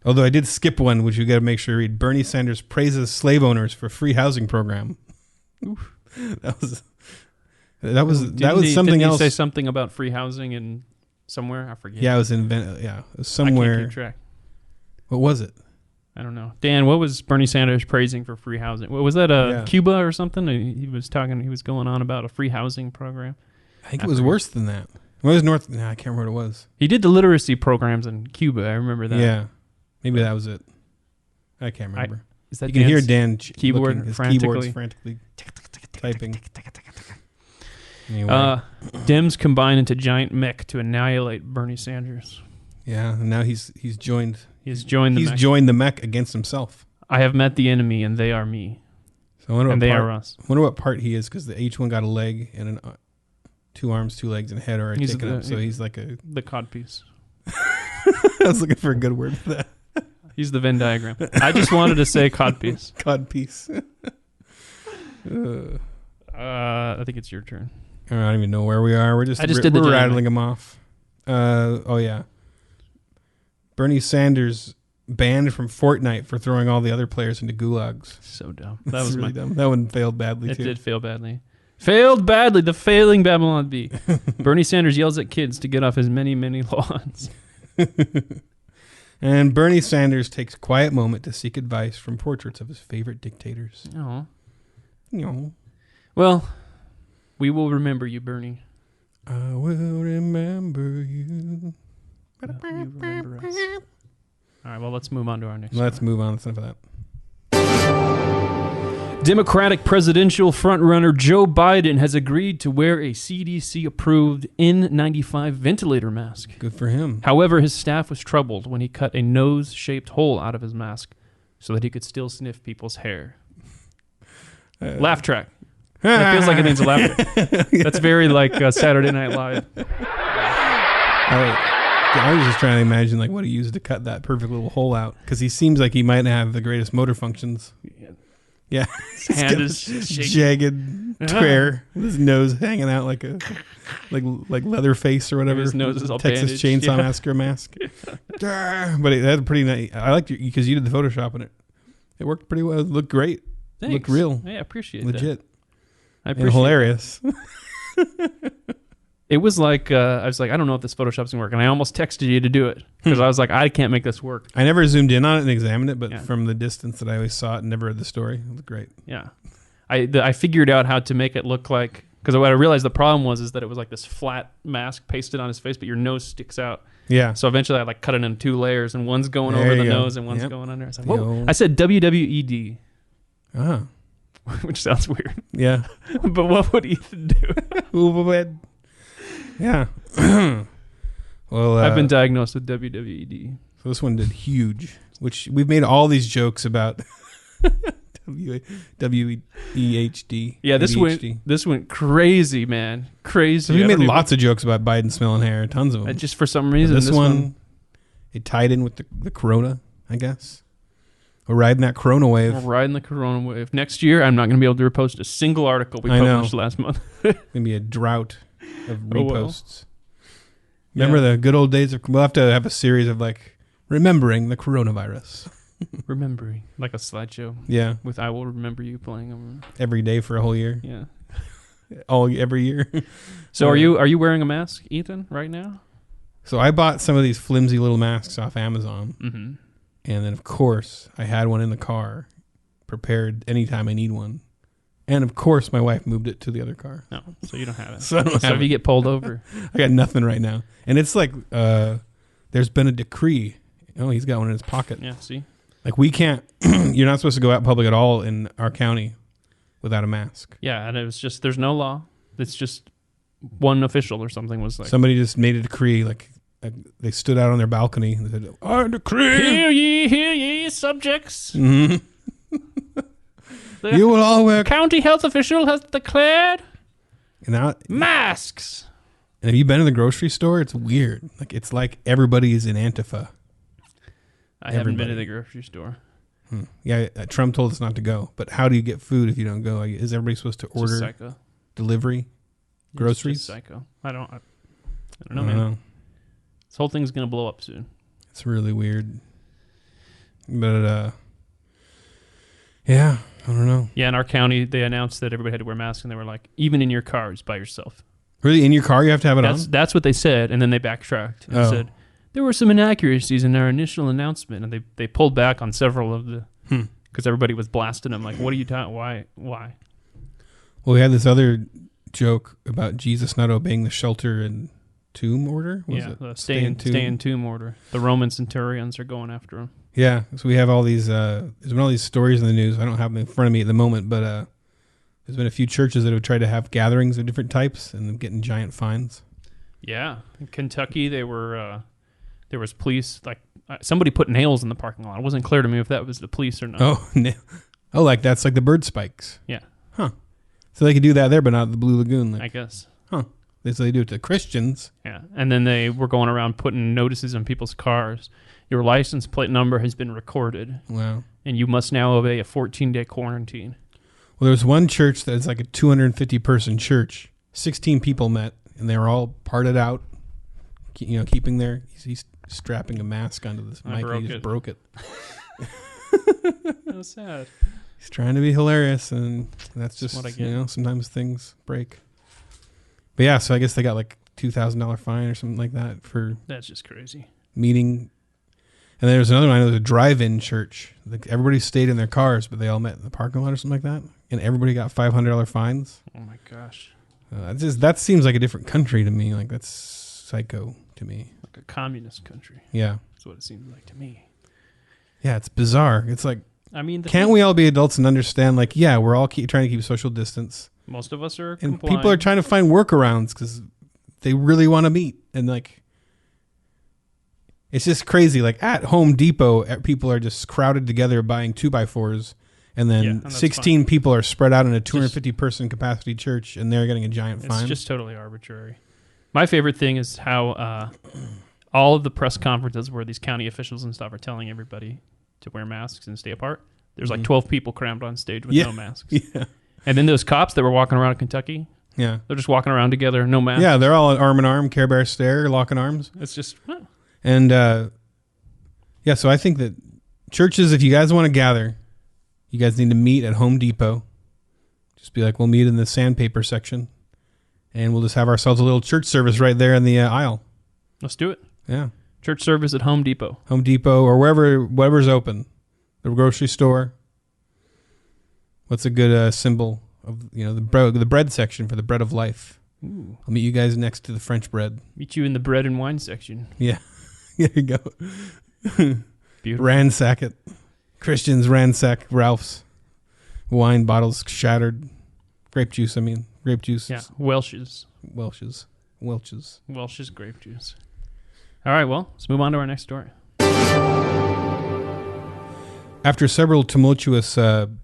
Although I did skip one, which you got to make sure you read. Bernie Sanders praises slave owners for free housing program. Oof. That was something else. Did he say something about free housing in somewhere? I forget. Yeah, it was in it was somewhere. I can't keep track. What was it? I don't know. Dan, what was Bernie Sanders praising for free housing? What was that? Cuba or something? He was going on about a free housing program. I think it was worse than that. What was North? I can't remember what it was. He did the literacy programs in Cuba. I remember that. Yeah, maybe that was it. I can't remember. Is that you can hear Dan keyboard his frantically. keyboard's frantically typing. Anyway. Dems combine into giant mech to annihilate Bernie Sanders. Yeah, and now he's joined. He's joined the mech against himself. I have met the enemy, and they are me. So I wonder and they are us. I wonder what part he is, because the H one got a leg and two arms, 2 legs, and a head already taken up. So he's like the codpiece. I was looking for a good word for that. He's the Venn diagram. I just wanted to say codpiece. Codpiece. I think it's your turn. I don't even know where we are. We're we're rattling them off. Oh yeah. Bernie Sanders banned from Fortnite for throwing all the other players into gulags. So dumb. That was really dumb. That one failed badly too. It did fail badly. Failed badly. The failing Babylon Bee. Bernie Sanders yells at kids to get off his many, many lawns. And Bernie Sanders takes a quiet moment to seek advice from portraits of his favorite dictators. Oh. No. Well, we will remember you, Bernie. I will remember you. You remember us. All right, well, let's move on to our next Let's move on. That's enough of that. Democratic presidential frontrunner Joe Biden has agreed to wear a CDC-approved N95 ventilator mask. Good for him. However, his staff was troubled when he cut a nose-shaped hole out of his mask so that he could still sniff people's hair. Laugh track. That feels like it needs a laugh track. That's very like Saturday Night Live. I was just trying to imagine like what he used to cut that perfect little hole out, because he seems like he might have the greatest motor functions. Yeah, his hand is jagged tear with his nose hanging out like a like Leatherface or whatever. His nose is all Texas bandaged. Chainsaw Massacre mask. But it had a pretty nice. I liked it because you did the Photoshop and it worked pretty well. It looked great. Thanks. Looked real. Yeah, I appreciate legit. That. I appreciate and hilarious. It was like, I was like, I don't know if this Photoshop's going to work. And I almost texted you to do it because I was like, I can't make this work. I never zoomed in on it and examined it, but from the distance that I always saw it and never read the story, it looked great. Yeah. I figured out how to make it look like, because what I realized the problem was that it was like this flat mask pasted on his face, but your nose sticks out. Yeah. So eventually I like cut it in 2 layers, and one's going over the nose and one's going under. I was like, whoa. I said WWED. Oh. Which sounds weird. Yeah. But what would Ethan do? Yeah. Well, I've been diagnosed with WWED. So this one did huge, which we've made all these jokes about. WEHD. Yeah, this went crazy, man. Crazy. So we made lots of jokes about Biden smelling hair, tons of them. Just for some reason, this one, it tied in with the Corona, I guess. We're riding that Corona wave. We're riding the Corona wave. Next year, I'm not going to be able to repost a single article we published last month. It's going to be a drought of reposts. Remember the good old days of... We'll have to have a series of like remembering the coronavirus. Remembering. Like a slideshow. Yeah. With I Will Remember You playing over. Every day for a whole year. Yeah. Every year. So are you wearing a mask, Ethan, right now? So I bought some of these flimsy little masks off Amazon. Mm-hmm. And then, of course, I had one in the car, prepared anytime I need one. And, of course, my wife moved it to the other car. No, so you don't have it. So I don't have if you get pulled over. I got nothing right now. And it's like there's been a decree. Oh, he's got one in his pocket. Yeah, see? Like we can't. You're not supposed to go out in public at all in our county without a mask. Yeah, and it was just there's no law. It's just one official or something was like Somebody just made a decree. Like they stood out on their balcony and said, "I decree, hear ye, subjects. Mhm. The you will all wear." county health official has declared And now, masks. and have you been to the grocery store? It's weird. Like it's like everybody is in Antifa. I haven't been to Everybody. the grocery store. Yeah, Trump told us not to go. But how do you get food if you don't go? Like, is everybody supposed to It's just order psycho. delivery, groceries? It's just psycho. I don't know, man. know. This whole thing's gonna blow up soon. It's really weird. But yeah, I don't know. Yeah, in our county, they announced that everybody had to wear masks, and they were like, even in your cars by yourself. Really, in your car you have to have it on? That's what they said, and then they backtracked and Oh. said there were some inaccuracies in our initial announcement, and they pulled back on several of the because everybody was blasting them like, "What are you talking? Why? Well, we had this other joke about Jesus not obeying the shelter and tomb order. Was yeah, it? the stay in tomb order. The Roman centurions are going after him. Yeah, so we have all these. There's been all these stories in the news. I don't have them in front of me at the moment, but there's been a few churches that have tried to have gatherings of different types and getting giant fines. Yeah, in Kentucky, they were there was police like somebody put nails in the parking lot. It wasn't clear to me if that was the police or not. Oh, like that's like the bird spikes. Yeah, So they could do that there, but not at the Blue Lagoon. Like, I guess. so they do it to Christians. Yeah, and then they were going around putting notices on people's cars. Your license plate number has been recorded, Wow. and you must now obey a 14-day quarantine. Well, there's one church that's like a 250-person church. 16 people met, and they were all parted out, keeping their... He's strapping a mask onto this mic, and he just broke it. So sad. He's trying to be hilarious, and that's just, what I get. sometimes things break. But yeah, so I guess they got like $2,000 fine or something like that for That's just crazy. meeting. And there was another one. It was a drive-in church. Like everybody stayed in their cars, but they all met in the parking lot or something like that. And everybody got $500 fines. Oh my gosh. That seems like a different country to me. Like that's psycho to me. Like a communist country. Yeah. That's what it seems like to me. Yeah, it's bizarre. It's like, I mean, can't we all be adults and understand? Like, yeah, we're all trying to keep social distance. most of us are And complying. people are trying to find workarounds because they really want to meet. And like, it's just crazy. Like at Home Depot, people are just crowded together buying 2x4s. And then and that's 16 people are spread out in a 250 person capacity church, and they're getting a giant fine. It's just totally arbitrary. My favorite thing is how all of the press conferences where these county officials and stuff are telling everybody to wear masks and stay apart. There's like 12 people crammed on stage with no masks. Yeah. And then those cops that were walking around in Kentucky, Yeah. they're just walking around together, no masks. Yeah, they're all arm in arm, Care Bear stare, locking arms. It's just, huh. And yeah, so I think that churches, if you guys want to gather, you guys need to meet at Home Depot. Just be like, we'll meet in the sandpaper section, and we'll just have ourselves a little church service right there in the aisle. Let's do it. Yeah. Church service at Home Depot. Home Depot or whatever's open. The grocery store. What's a good symbol of the bread section for the bread of life? Ooh. I'll meet you guys next to the French bread. Meet you in the bread and wine section. Yeah. There you go. Beautiful. Ransack it. Christians ransack Ralph's. Wine bottles shattered. Grape juice, Grape juice. Yeah, Welsh's Welch's. grape juice. All right, well, let's move on to our next story. After several tumultuous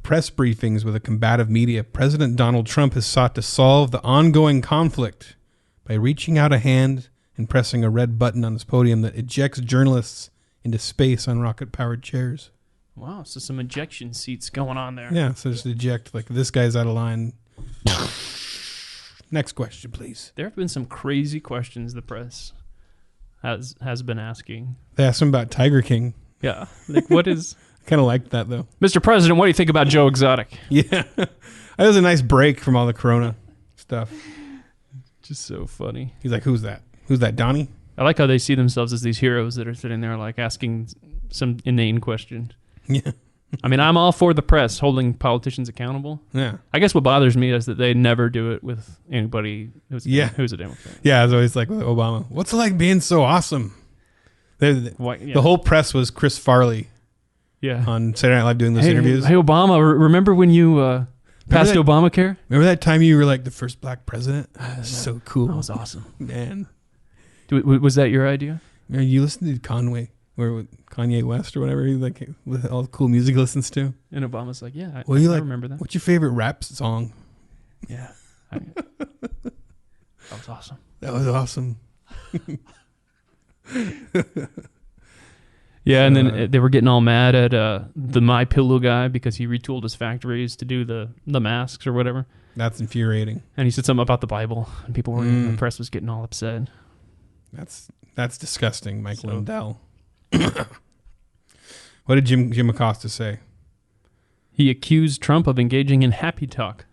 press briefings with a combative media, President Donald Trump has sought to solve the ongoing conflict by reaching out a hand and pressing a red button on his podium that ejects journalists into space on rocket-powered chairs. Wow, so some ejection seats going on there. Yeah, so just eject, like, this guy's out of line. Next question, please. There have been some crazy questions the press has been asking. They asked him about Tiger King. Yeah, like what is... I kind of liked that, though. Mr. President, what do you think about Joe Exotic? Yeah. That was a nice break from all the Corona stuff. Just so funny. He's like, who's that? Who's that, Donnie? I like how they see themselves as these heroes that are sitting there like asking some inane question. Yeah. I mean, I'm all for the press holding politicians accountable. Yeah. I guess what bothers me is that they never do it with anybody who's a Democrat. Yeah, it's always like with Obama. What's it like being so awesome? The whole press was Chris Farley. Yeah. on Saturday Night Live doing those interviews. Hey, Obama, remember when you passed Obamacare? Remember that time you were like the first black president? So cool. That was awesome. Man. Was that your idea? Man, you listened to Kanye West or whatever he like with all the cool music he listens to? And Obama's like, yeah, I remember that. What's your favorite rap song? Yeah. That was awesome. That was awesome. Yeah, and then they were getting all mad at the My Pillow guy because he retooled his factories to do the masks or whatever. That's infuriating. And he said something about the Bible, and people were the press was getting all upset. That's disgusting, Mike Lindell. What did Jim Acosta say? He accused Trump of engaging in happy talk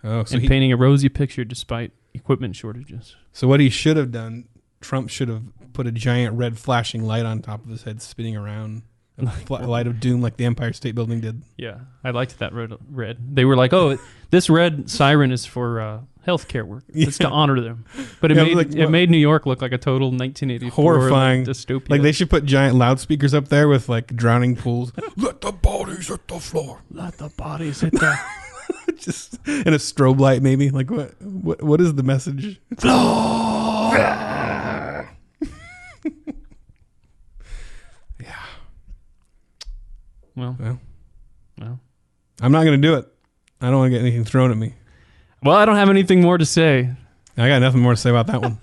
and painting a rosy picture despite equipment shortages. So what he should have done, Trump should have put a giant red flashing light on top of his head spinning around. A light of doom like the Empire State Building did. Yeah, I liked that red. They were like, oh, this red siren is for healthcare workers. It's to honor them. But it made New York look like a total 1984 horrifying dystopia. Like they should put giant loudspeakers up there with like drowning pools. Let the bodies hit the floor. Let the bodies hit the... Just and a strobe light maybe. Like what is the message? Well, I'm not going to do it. I don't want to get anything thrown at me. Well, I don't have anything more to say. I got nothing more to say about that one.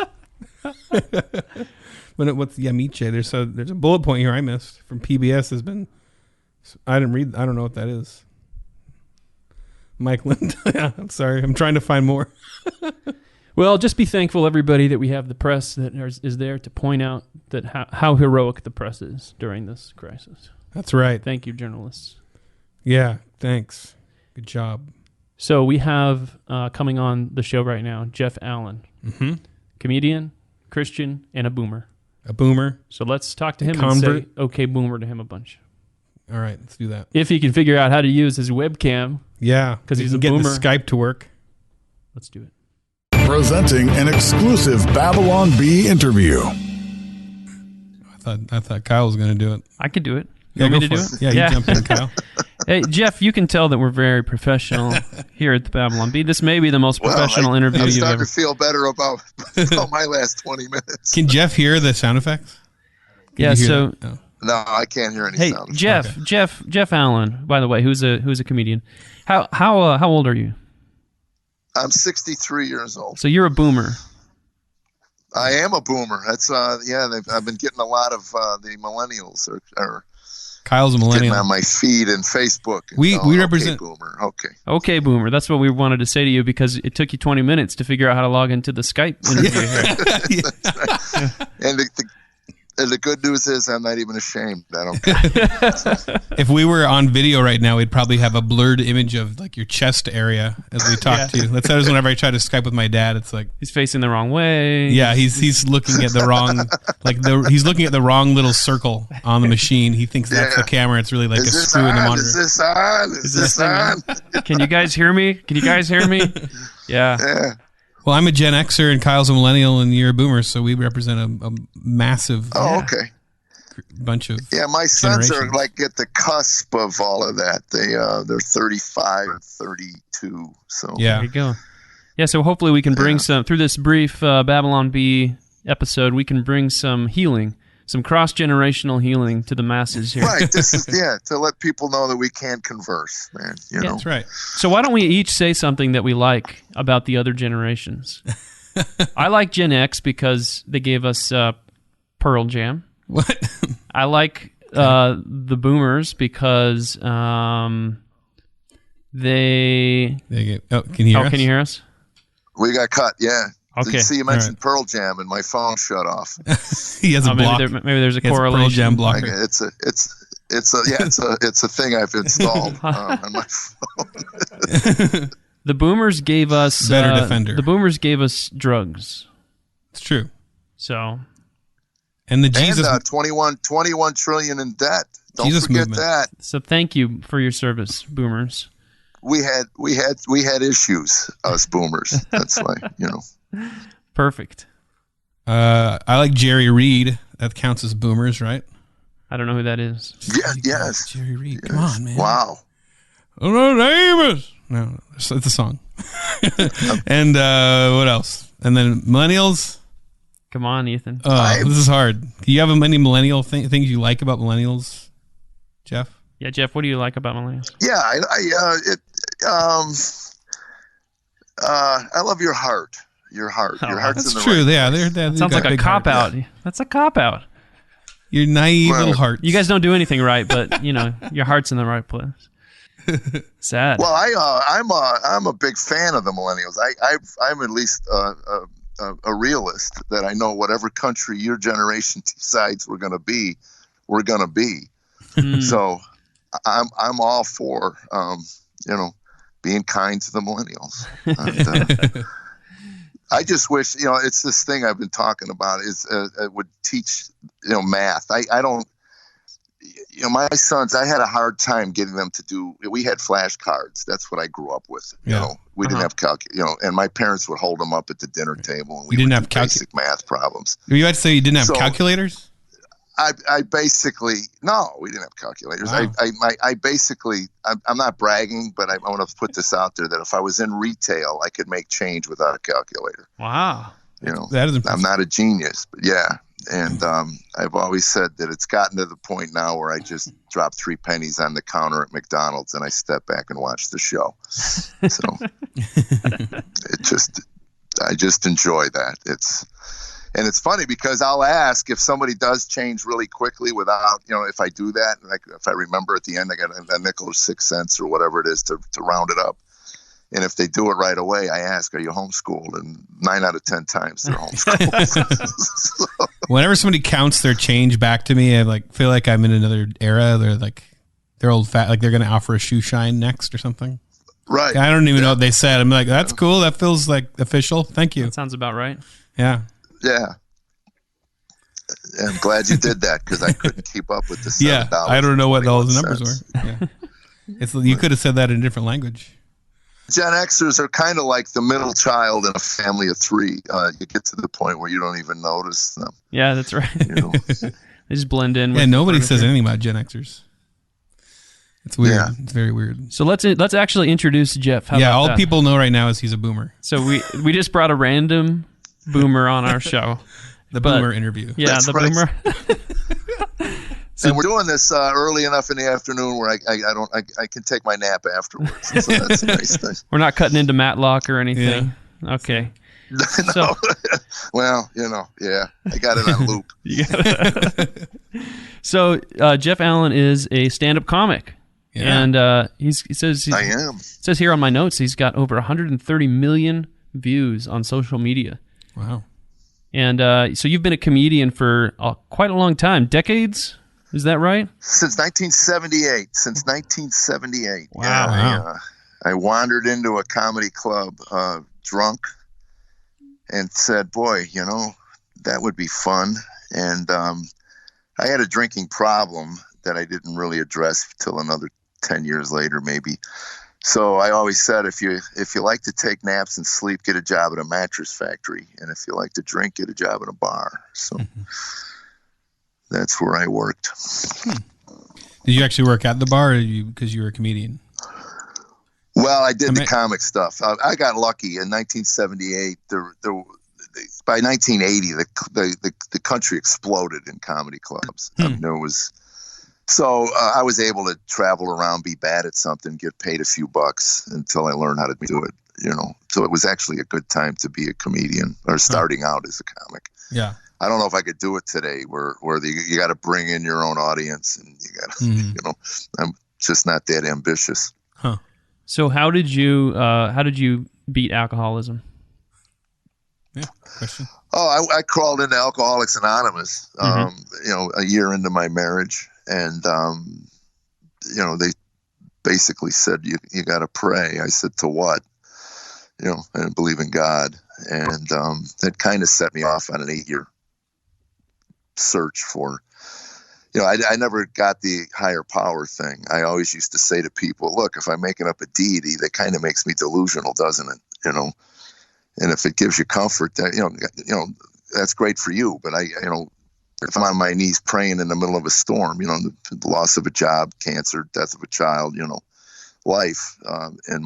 But what's Yamiche? There's a bullet point here I missed from PBS. I don't know what that is. Mike Lind. Yeah, I'm sorry. I'm trying to find more. Well, just be thankful, everybody, that we have the press that is there to point out that how heroic the press is during this crisis. That's right. Thank you, journalists. Yeah, thanks. Good job. So we have coming on the show right now, Jeff Allen, comedian, Christian, and a boomer. A boomer. So let's talk to him and say, okay, boomer to him a bunch. All right, let's do that. If he can figure out how to use his webcam. Yeah, because he's a boomer. boomer. The Skype to work. Let's do it. Presenting an exclusive Babylon Bee interview. I thought Kyle was going to do it. I could do it. You want me to do it? Yeah, you jump in, Kyle. Hey, Jeff, you can tell that we're very professional here at the Babylon Bee. This may be the most professional interview you've ever... I'm starting to feel better about my last 20 minutes. Can Jeff hear the sound effects? No, I can't hear any sound. Jeff, okay. Jeff Allen, by the way, who's a comedian. How old are you? I'm 63 years old. So you're a boomer. I am a boomer. That's I've been getting a lot of the millennials or Kyle's a millennial on my feed and Facebook. And we represent boomer. Okay, boomer. That's what we wanted to say to you because it took you 20 minutes to figure out how to log into the Skype interview here. And the good news is I'm not even ashamed. I don't care. If we were on video right now, we'd probably have a blurred image of like your chest area as we talk to you. That's how it is whenever I try to Skype with my dad. It's like he's facing the wrong way. Yeah, he's looking at the wrong he's looking at the wrong little circle on the machine. He thinks that's the camera. It's really like a screw in the monitor. Is this on? Is this on? Can you guys hear me? Yeah. Well, I'm a Gen Xer and Kyle's a millennial and you're a boomer, so we represent a massive bunch of my sons are like at the cusp of all of that. They're 35 and 32. So there you go. Yeah, so hopefully we can bring some through this brief Babylon Bee episode. We can bring some healing, some cross-generational healing to the masses here. Right. This is to let people know that we can converse, man. You know? That's right. So why don't we each say something that we like about the other generations? I like Gen X because they gave us Pearl Jam. What? I like the Boomers because they. Oh, can you hear us? Can you hear us? We got cut. Yeah. Okay. Did you see you mentioned Pearl Jam and my phone shut off? He has a block. Maybe there's a correlation. Pearl Jam blocker. It's a thing I've installed on my phone. The Boomers gave us Better Defender. The Boomers gave us drugs. It's true. So. And the Jesus 21 trillion in debt. Don't Jesus forget movement. that. So thank you for your service, Boomers. We had issues, us Boomers. That's why, Perfect. I like Jerry Reed. That counts as Boomers, right? I don't know who that is. Yeah, yes. Jerry Reed. Yes. Come on, man. Wow. No, it's a song. And what else? And then millennials. Come on, Ethan. This is hard. Do you have any millennial things you like about millennials, Jeff? Yeah, Jeff, what do you like about millennials? Yeah, I love your heart. Your heart. Your heart's That's in the true. right Yeah, place. that Sounds like a cop-out. That's a cop-out. Your naive Well, little heart. You guys don't do anything right, but, your heart's in the right place. Sad. Well, I'm a big fan of the millennials. I'm at least a realist that I know whatever country your generation decides we're going to be, we're going to be. So I'm all for being kind to the millennials. And, I just wish it's this thing I've been talking about is it would teach math. I don't. My sons, I had a hard time getting them to do. We had flashcards. That's what I grew up with. We didn't have and my parents would hold them up at the dinner table, and we didn't would have do basic math problems. You had to say you didn't have calculators? I basically no, we didn't have calculators. Wow. I basically I'm not bragging, but I want to put this out there that if I was in retail, I could make change without a calculator. Wow. That is impressive. I'm not a genius, but yeah. And I've always said that it's gotten to the point now where I just drop 3 pennies on the counter at McDonald's and I step back and watch the show. So I just enjoy that. And it's funny because I'll ask if somebody does change really quickly without, if I do that, like if I remember at the end, I got a nickel or 6 cents or whatever it is to round it up. And if they do it right away, I ask, are you homeschooled? And 9 out of 10 times they're homeschooled. So, whenever somebody counts their change back to me, I feel like I'm in another era. They're old fat, like they're going to offer a shoe shine next or something. right. I don't even know what they said. I'm like, that's cool. That feels like official. Thank you. That sounds about right. Yeah. Yeah. And I'm glad you did that because I couldn't keep up with the $7. Yeah. I don't know what all the numbers were. Yeah. You could have said that in a different language. Gen Xers are kind of like the middle child in a family of 3. You get to the point where you don't even notice them. Yeah, that's right. They just blend in. Yeah, nobody says anything about Gen Xers. It's weird. Yeah. It's very weird. So let's actually introduce Jeff. How about all that? people know right now is he's a boomer. So we just brought a random boomer on our show. Boomer interview. Yeah, That's the right. boomer. And we're doing this early enough in the afternoon where I can take my nap afterwards. So that's a nice thing. We're not cutting into Matlock or anything. Yeah. Okay. No. So, well, I got it on loop. So Jeff Allen is a stand-up comic. Yeah. And he says I am. It says here on my notes he's got over 130 million views on social media. Wow. And so you've been a comedian for quite a long time, decades. Is that right? Since 1978. Since 1978. Wow. Yeah, I wandered into a comedy club drunk and said, boy, that would be fun. And I had a drinking problem that I didn't really address till another 10 years later, maybe. So I always said, if you like to take naps and sleep, get a job at a mattress factory. And if you like to drink, get a job at a bar. So that's where I worked. Did you actually work at the bar because you were a comedian? Well, I did the comic stuff. I got lucky in 1978. By 1980, the country exploded in comedy clubs. So I was able to travel around, be bad at something, get paid a few bucks until I learned how to do it. So it was actually a good time to be a comedian or starting out as a comic. Yeah. I don't know if I could do it today where you got to bring in your own audience and you got to, I'm just not that ambitious. Huh. So how did you beat alcoholism? Yeah. Question. Oh, I crawled into Alcoholics Anonymous, a year into my marriage. And, they basically said, you got to pray. I said, to what? I didn't believe in God. And that kind of set me off on an 8-year search for, I never got the higher power thing. I always used to say to people, look, if I'm making up a deity, that kind of makes me delusional, doesn't it? And if it gives you comfort, that, that's great for you. But if I'm on my knees praying in the middle of a storm, the loss of a job, cancer, death of a child, life, and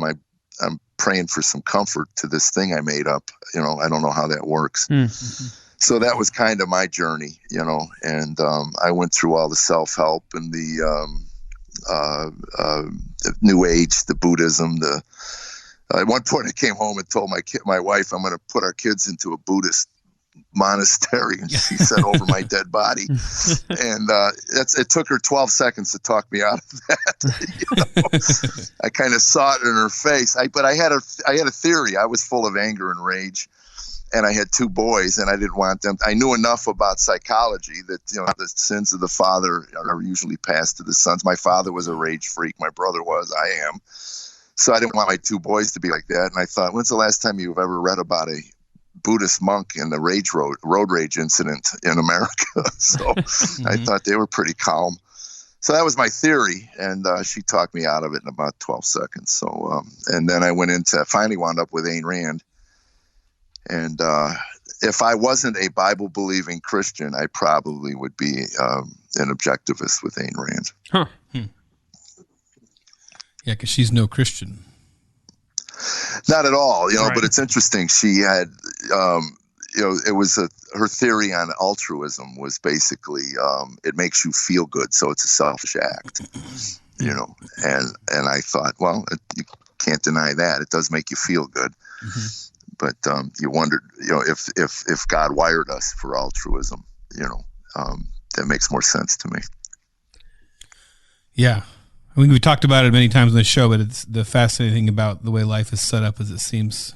I'm praying for some comfort to this thing I made up. I don't know how that works. Mm-hmm. So that was kind of my journey, and I went through all the self-help and the New Age, the Buddhism, at one point I came home and told my wife, I'm going to put our kids into a Buddhist monastery, and she said, over my dead body. And it took her 12 seconds to talk me out of that. I kind of saw it in her face. But I had a theory. I was full of anger and rage, and I had two boys, and I didn't want them. I knew enough about psychology that the sins of the father are usually passed to the sons. My father was a rage freak. My brother was. I am. So I didn't want my two boys to be like that. And I thought, when's the last time you've ever read about a Buddhist monk in the road rage incident in America? So I thought they were pretty calm. So that was my theory, and she talked me out of it in about 12 seconds. So and then I finally wound up with Ayn Rand. And if I wasn't a Bible-believing Christian, I probably would be an objectivist with Ayn Rand. Huh. Yeah, because she's no Christian. Not at all, right. But it's interesting. She had, it was her theory on altruism was basically it makes you feel good, so it's a selfish act, and I thought, well, you can't deny that. It does make you feel good. Mm-hmm. But you wondered, if God wired us for altruism, that makes more sense to me. Yeah. I mean, we talked about it many times on the show, but it's the fascinating thing about the way life is set up is it seems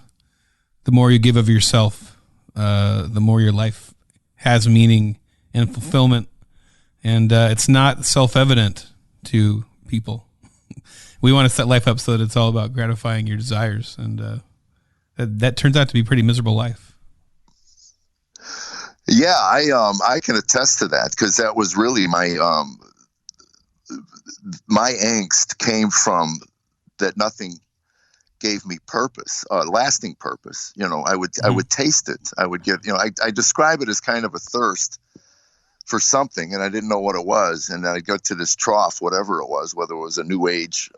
the more you give of yourself, the more your life has meaning and fulfillment. And it's not self-evident to people. We want to set life up so that it's all about gratifying your desires. And that turns out to be a pretty miserable life. Yeah, I can attest to that, because that was really my angst came from that nothing gave me purpose, lasting purpose. I would taste it. I would get, I describe it as kind of a thirst for something, and I didn't know what it was. And then I got to this trough, whatever it was, whether it was a New Age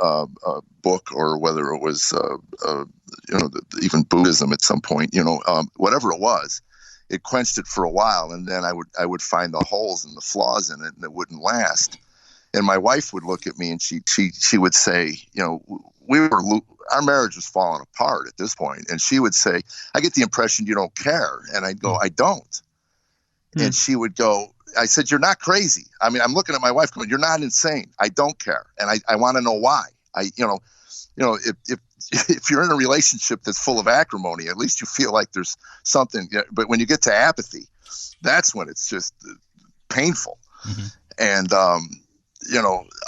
book or whether it was, even Buddhism at some point, whatever it was, it quenched it for a while. And then I would find the holes and the flaws in it, and it wouldn't last. And my wife would look at me, and she would say, our marriage was falling apart at this point. And she would say, I get the impression you don't care. And I'd go, I don't. And she would go, I said, you're not crazy. I mean, I'm looking at my wife going, you're not insane. I don't care. And I want to know why. If you're in a relationship that's full of acrimony, at least you feel like there's something. But when you get to apathy, that's when it's just painful. Mm-hmm. And,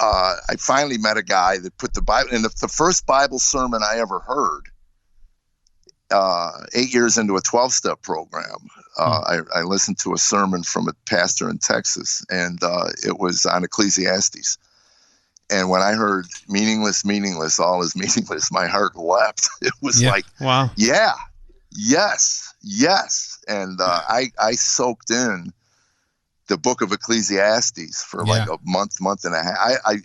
I finally met a guy that put the Bible in the first Bible sermon I ever heard, 8 years into a 12-step program. I listened to a sermon from a pastor in Texas, and it was on Ecclesiastes. And when I heard meaningless, all is meaningless, my heart leapt. It was like, wow. Yeah, yes. And I soaked in the book of Ecclesiastes for like a month and a half.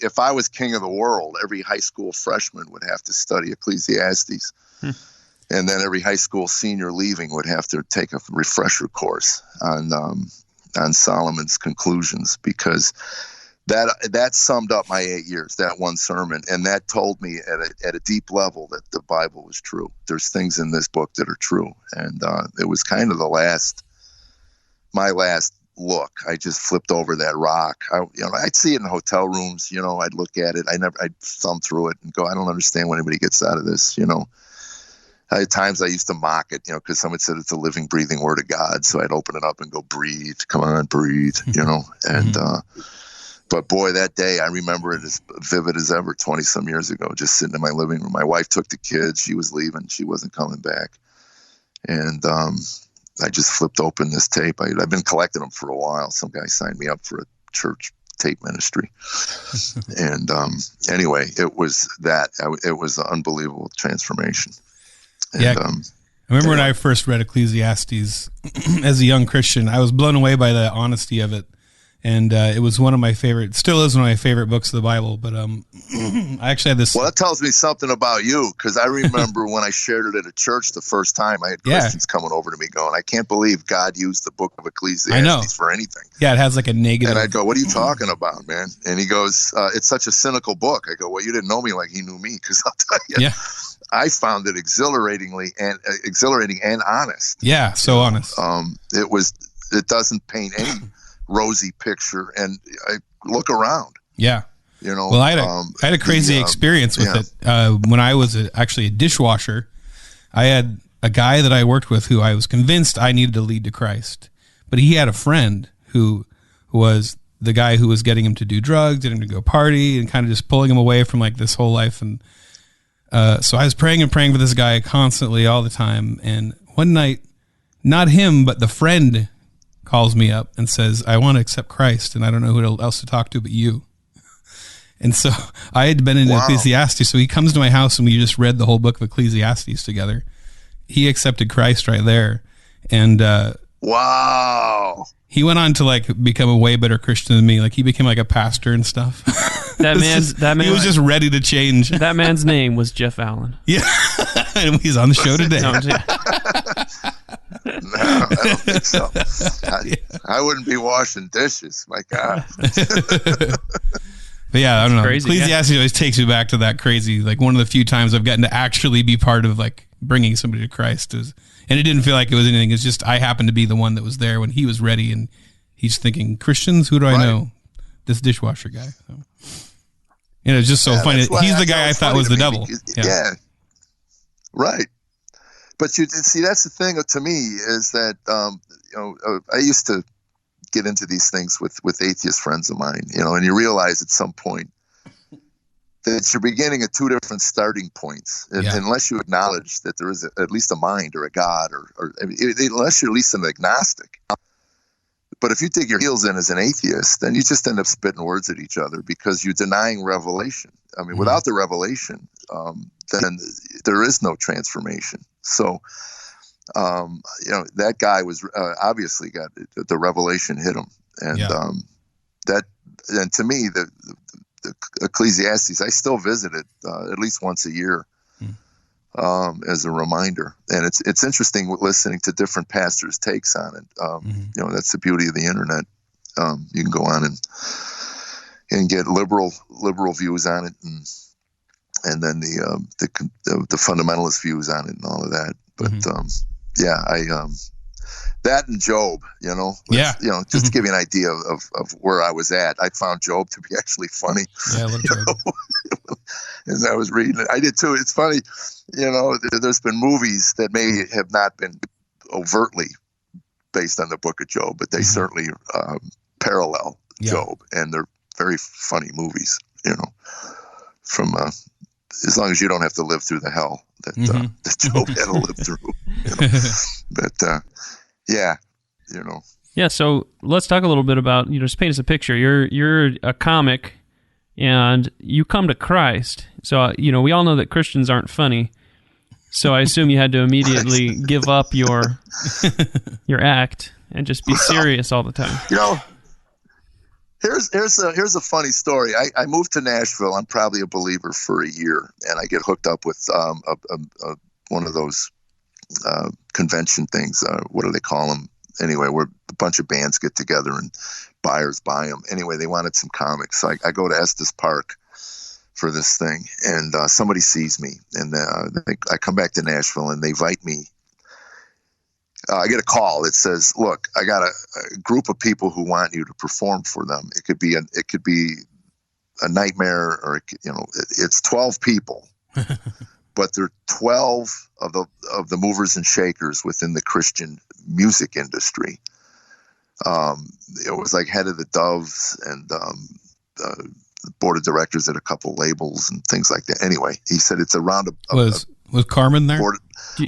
If I was king of the world, every high school freshman would have to study Ecclesiastes. And then every high school senior leaving would have to take a refresher course on Solomon's conclusions, because that summed up my 8 years, that one sermon. And that told me at a deep level that the Bible was true. There's things in this book that are true. And it was kind of my last look. I just flipped over that rock. I'd see it in hotel rooms. I'd look at it. I'd thumb through it and go, I don't understand what anybody gets out of this. At times I used to mock it, because someone said it's a living, breathing word of God. So I'd open it up and go, breathe, come on, breathe, and, but boy, that day, I remember it as vivid as ever, 20 some years ago, just sitting in my living room. My wife took the kids. She was leaving. She wasn't coming back. And, I just flipped open this tape. I've been collecting them for a while. Some guy signed me up for a church tape ministry. And anyway, it was it was an unbelievable transformation. And, I remember when I first read Ecclesiastes as a young Christian, I was blown away by the honesty of it. And it was one of my favorite, still is one of my favorite books of the Bible. But I actually had this. Well, that tells me something about you, because I remember when I shared it at a church the first time, I had Christians coming over to me going, I can't believe God used the book of Ecclesiastes for anything. Yeah, it has like a negative. And I go, what are you talking about, man? And he goes, it's such a cynical book. I go, well, you didn't know me like he knew me, because I'll tell you, I found it exhilarating and honest. Yeah, so honest. It doesn't paint any rosy picture, and I look around. Yeah. You know, well, I had a crazy experience with it. When I was actually a dishwasher, I had a guy that I worked with who I was convinced I needed to lead to Christ, but he had a friend who was the guy who was getting him to do drugs, getting him to go party, and kind of just pulling him away from like this whole life. And so I was praying for this guy constantly all the time. And one night, not him, but the friend calls me up and says, I want to accept Christ, and I don't know who else to talk to but you. And so I had been in Ecclesiastes, so he comes to my house and we just read the whole book of Ecclesiastes together. He accepted Christ right there. And wow. He went on to like become a way better Christian than me. Like he became like a pastor and stuff. That man he was just ready to change. That man's name was Jeff Allen. Yeah. And he's on the show today. No, I don't think so. I wouldn't be washing dishes. My God. But yeah, I don't know. Crazy, Ecclesiastes always takes me back to that crazy, like one of the few times I've gotten to actually be part of like bringing somebody to Christ. And it didn't feel like it was anything. It's just I happened to be the one that was there when he was ready, and he's thinking, Christians, who do I know? This dishwasher guy. So, it's just so funny. He's the guy I thought was the devil. Yeah. Right. But you see, that's the thing to me is that, I used to get into these things with atheist friends of mine, and you realize at some point that you're beginning at two different starting points, unless you acknowledge that there is at least a mind or a God, or unless you're at least an agnostic. But if you dig your heels in as an atheist, then you just end up spitting words at each other because you're denying revelation. I mean, without the revelation, then there is no transformation. So, that guy was obviously got the revelation hit him, and and to me, the Ecclesiastes, I still visit it at least once a year as a reminder. And it's interesting listening to different pastors' takes on it. That's the beauty of the internet. You can go on and get liberal views on it, and then the fundamentalist views on it and all of that. But that and Job, just to give you an idea of where I was at, I found Job to be actually funny. Yeah, I love Job. As I was reading it, I did too. It's funny, there's been movies that may have not been overtly based on the book of Job, but they certainly parallel Job, and they're very funny movies, from as long as you don't have to live through the hell that Job had to live through. But Yeah, so let's talk a little bit about, just paint us a picture. You're a comic, and you come to Christ. So, we all know that Christians aren't funny. So I assume you had to immediately give up your act and just be serious all the time. Here's a funny story. I moved to Nashville. I'm probably a believer for a year, and I get hooked up with one of those convention things. What do they call them? Anyway, where a bunch of bands get together and buyers buy them. Anyway, they wanted some comics. So I go to Estes Park for this thing, and somebody sees me, and I come back to Nashville, and they invite me. I get a call that says, "Look, I got a group of people who want you to perform for them. It could be a nightmare, or it's 12 people." But there are 12 of the movers and shakers within the Christian music industry. It was like head of the Doves and the board of directors at a couple labels and things like that. Anyway, he said it's around was Carmen there?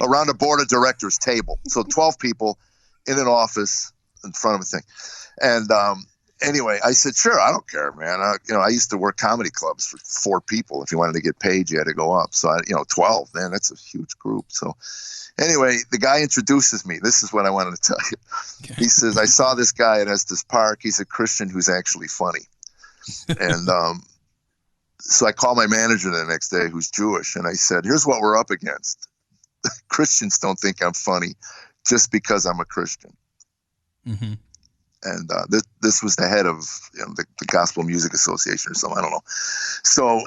Around a board of directors table. So 12 people in an office in front of a thing. And anyway, I said, sure, I don't care, man. I used to work comedy clubs for 4 people. If you wanted to get paid, you had to go up. So 12, man, that's a huge group. So anyway, the guy introduces me. This is what I wanted to tell you. Okay. He says, I saw this guy at Estes Park. He's a Christian who's actually funny. And so I called my manager the next day, who's Jewish, and I said, here's what we're up against. Christians don't think I'm funny just because I'm a Christian. Mm-hmm. And this was the head of the Gospel Music Association or something. I don't know. So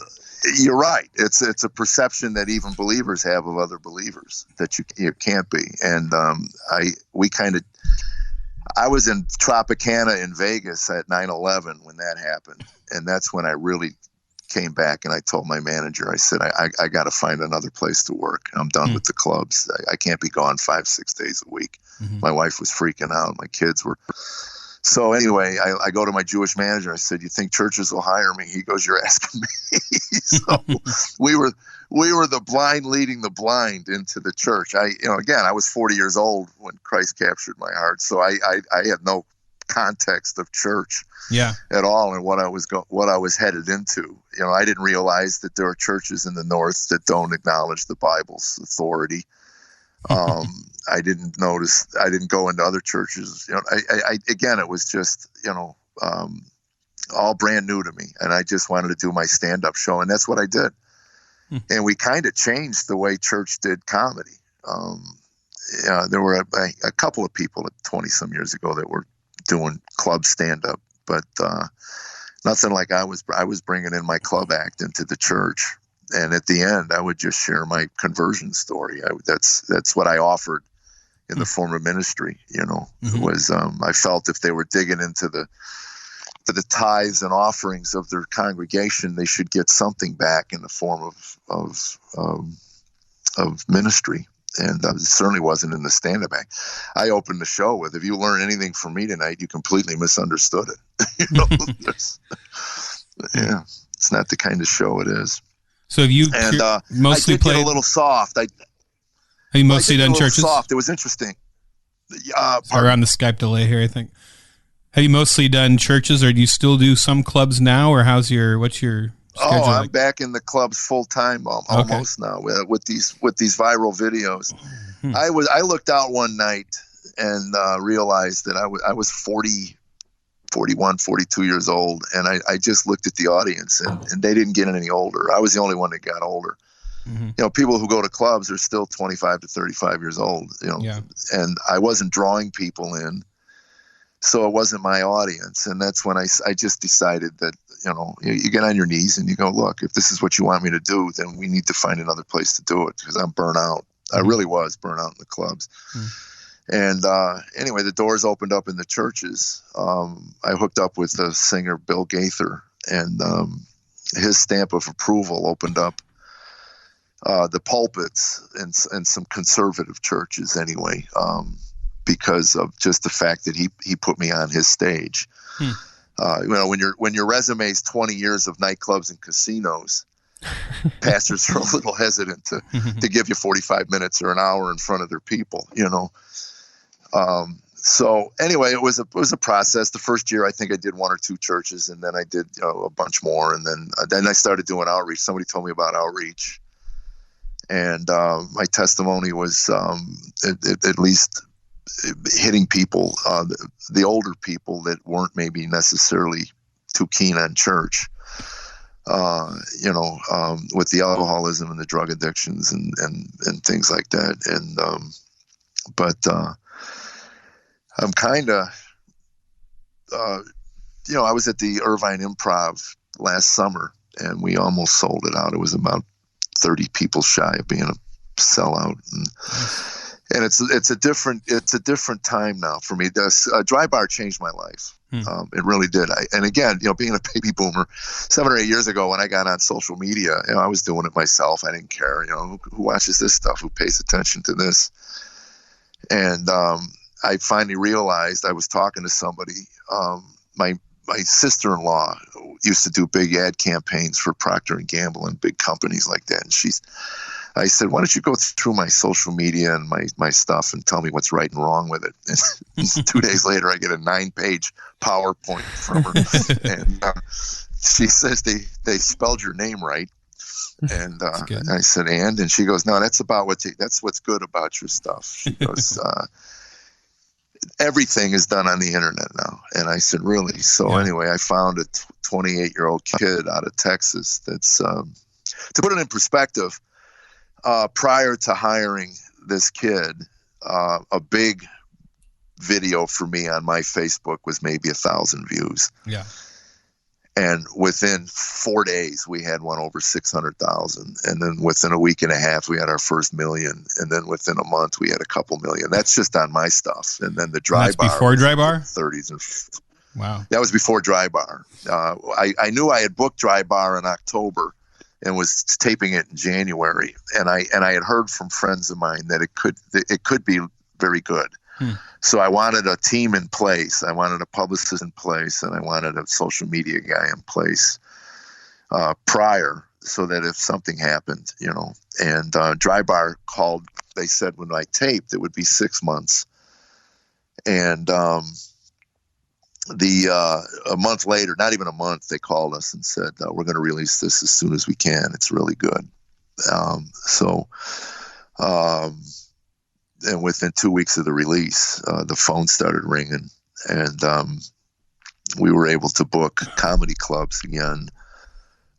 you're right. It's a perception that even believers have of other believers that you can't be. And I was in Tropicana in Vegas at 9/11 when that happened, and that's when I really came back. And I told my manager, I said, I got to find another place to work. I'm done with the clubs. I can't be gone 5-6 days a week. Mm-hmm. My wife was freaking out. My kids were. So anyway, I go to my Jewish manager. I said, you think churches will hire me? He goes, you're asking me. So we were the blind leading the blind into the church. Again, I was 40 years old when Christ captured my heart. So I had no context of church at all and what I was headed into. I didn't realize that there are churches in the North that don't acknowledge the Bible's authority. I didn't go into other churches. Again, it was just, all brand new to me. And I just wanted to do my stand-up show. And that's what I did. And we kind of changed the way church did comedy. There were a couple of people 20 some years ago that were doing club stand-up, but nothing like I was bringing in my club act into the church. And at the end, I would just share my conversion story. That's what I offered in the form of ministry. Mm-hmm. It was I felt if they were digging into the tithes and offerings of their congregation, they should get something back in the form of ministry. And it certainly wasn't in the stand-up act. I opened the show with, if you learn anything from me tonight, you completely misunderstood it. Yeah, it's not the kind of show it is. So have you mostly played a little soft? Have you mostly done churches? Soft. It was interesting. Sorry, on the Skype delay here, I think. Have you mostly done churches, or do you still do some clubs now, or what's your schedule I'm like? back in the clubs full time almost now with these viral videos. I looked out one night and realized that I was 40. 41, 42 years old. And I just looked at the audience and they didn't get any older. I was the only one that got older. Mm-hmm. People who go to clubs are still 25 to 35 years old, and I wasn't drawing people in. So it wasn't my audience. And that's when I just decided that, you get on your knees and you go, look, if this is what you want me to do, then we need to find another place to do it because I'm burnt out. I really was burnt out in the clubs. And anyway, the doors opened up in the churches. I hooked up with the singer Bill Gaither, and his stamp of approval opened up the pulpits and some conservative churches anyway, because of just the fact that he put me on his stage. When your resume is 20 years of nightclubs and casinos, pastors are a little hesitant to give you 45 minutes or an hour in front of their people, So anyway, it was a process. The first year, I think I did 1 or 2 churches, and then I did a bunch more, and then I started doing outreach. Somebody told me about outreach, and my testimony was at least hitting people, the older people that weren't maybe necessarily too keen on church. With the alcoholism and the drug addictions and things like that, but I'm kind of, I was at the Irvine Improv last summer, and we almost sold it out. It was about 30 people shy of being a sellout, and it's a different time now for me. This Dry Bar changed my life. It really did. And again, being a baby boomer, 7 or 8 years ago when I got on social media, I was doing it myself. I didn't care. Who watches this stuff? Who pays attention to this? And I finally realized, I was talking to somebody. My sister-in-law used to do big ad campaigns for Procter & Gamble and big companies like that. And I said, why don't you go through my social media and my stuff and tell me what's right and wrong with it? And 2 days later, I get a 9-page PowerPoint from her. And she says, they spelled your name right. And I said, and she goes, no, that's what's good about your stuff. She goes, everything is done on the internet now. And I said, really? So anyway, I found a 28-year-old kid out of Texas that's, to put it in perspective, prior to hiring this kid, a big video for me on my Facebook was maybe 1,000 views. Yeah. And within 4 days, we had one over 600,000. And then within a week and a half, we had our first million. And then within a month, we had a couple million. That's just on my stuff. And then the Dry Bar. Before Dry Bar? 30s and wow. That was before Dry Bar. I knew I had booked Dry Bar in October and was taping it in January. And I had heard from friends of mine that it could be very good. So I wanted a team in place. I wanted a publicist in place, and I wanted a social media guy in place prior, so that if something happened, And Dry Bar called. They said when I taped, it would be 6 months. And a month later, not even a month, they called us and said, we're going to release this as soon as we can. It's really good. And within 2 weeks of the release, the phone started ringing, and we were able to book comedy clubs again,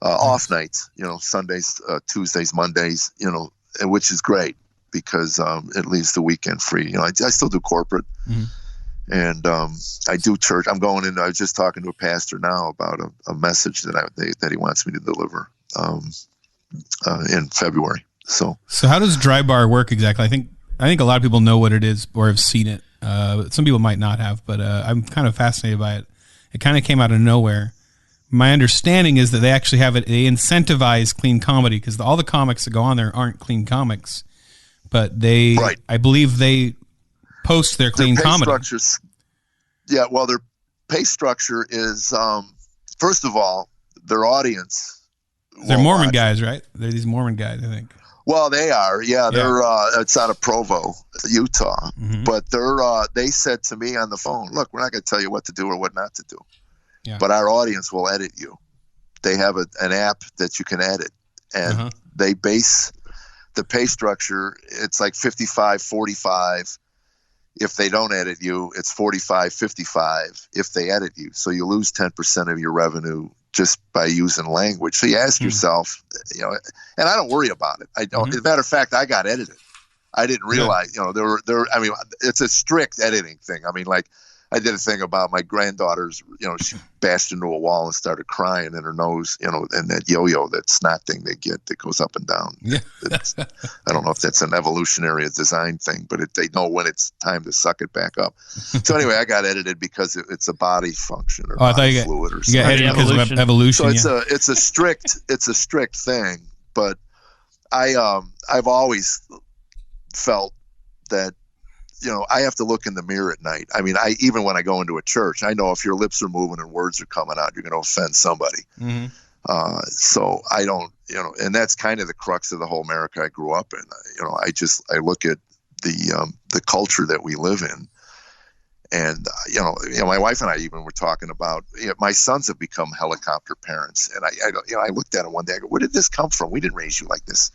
off nights, Sundays, Tuesdays, Mondays, which is great because it leaves the weekend free. I still do corporate, and I do church. I was just talking to a pastor now about a message that he wants me to deliver in February. So how does Dry Bar work exactly? I think a lot of people know what it is or have seen it. Some people might not have, but I'm kind of fascinated by it. It kind of came out of nowhere. My understanding is that they actually have it. They incentivize clean comedy because all the comics that go on there aren't clean comics, but I believe they post their clean comedy. Yeah, well, their pay structure is, first of all, their audience. They're Mormon guys, right? They're these Mormon guys, I think. Well, they are. Yeah, they're. It's out of Provo, Utah. Mm-hmm. But they said to me on the phone, "Look, we're not going to tell you what to do or what not to do, but our audience will edit you. They have an app that you can edit, and they base the pay structure. It's like 55-45. If they don't edit you, it's 45-55. If they edit you, so you lose 10% of your revenue." Just by using language. So you ask yourself, and I don't worry about it. I don't. As a matter of fact, I got edited. I didn't realize, it's a strict editing thing. I mean, like I did a thing about my granddaughter's, she bashed into a wall and started crying in her nose, and that yo-yo, that snot thing they get that goes up and down. Yeah. I don't know if that's an evolutionary design thing, but they know when it's time to suck it back up. So anyway, I got edited because it's a body function or body fluid or something. You got edited because of evolution. So it's a strict thing, but I've always felt that, I have to look in the mirror at night. I mean, even when I go into a church, I know if your lips are moving and words are coming out, you're going to offend somebody. Mm-hmm. So I don't, and that's kind of the crux of the whole America I grew up in. I look at the culture that we live in, and my wife and I even were talking about. My sons have become helicopter parents, and I looked at them one day. I go, "Where did this come from? We didn't raise you like this,"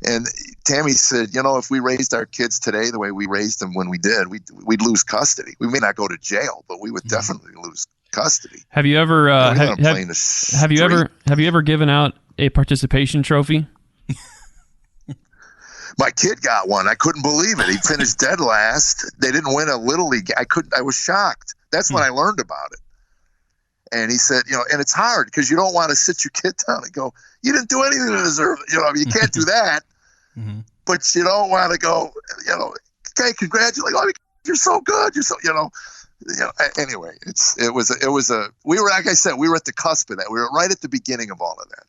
And Tammy said, if we raised our kids today the way we raised them when we did, we'd lose custody. We may not go to jail, but we would definitely lose custody. Have you ever have you ever given out a participation trophy? My kid got one. I couldn't believe it. He finished dead last. They didn't win a Little League. I was shocked. That's when I learned about it. And he said, and it's hard because you don't want to sit your kid down and go, you didn't do anything to deserve it. You can't do that. Mm-hmm. But you don't want to go, okay, congratulations. Oh, you're so good. You're so, anyway, we were, like I said, we were at the cusp of that. We were right at the beginning of all of that.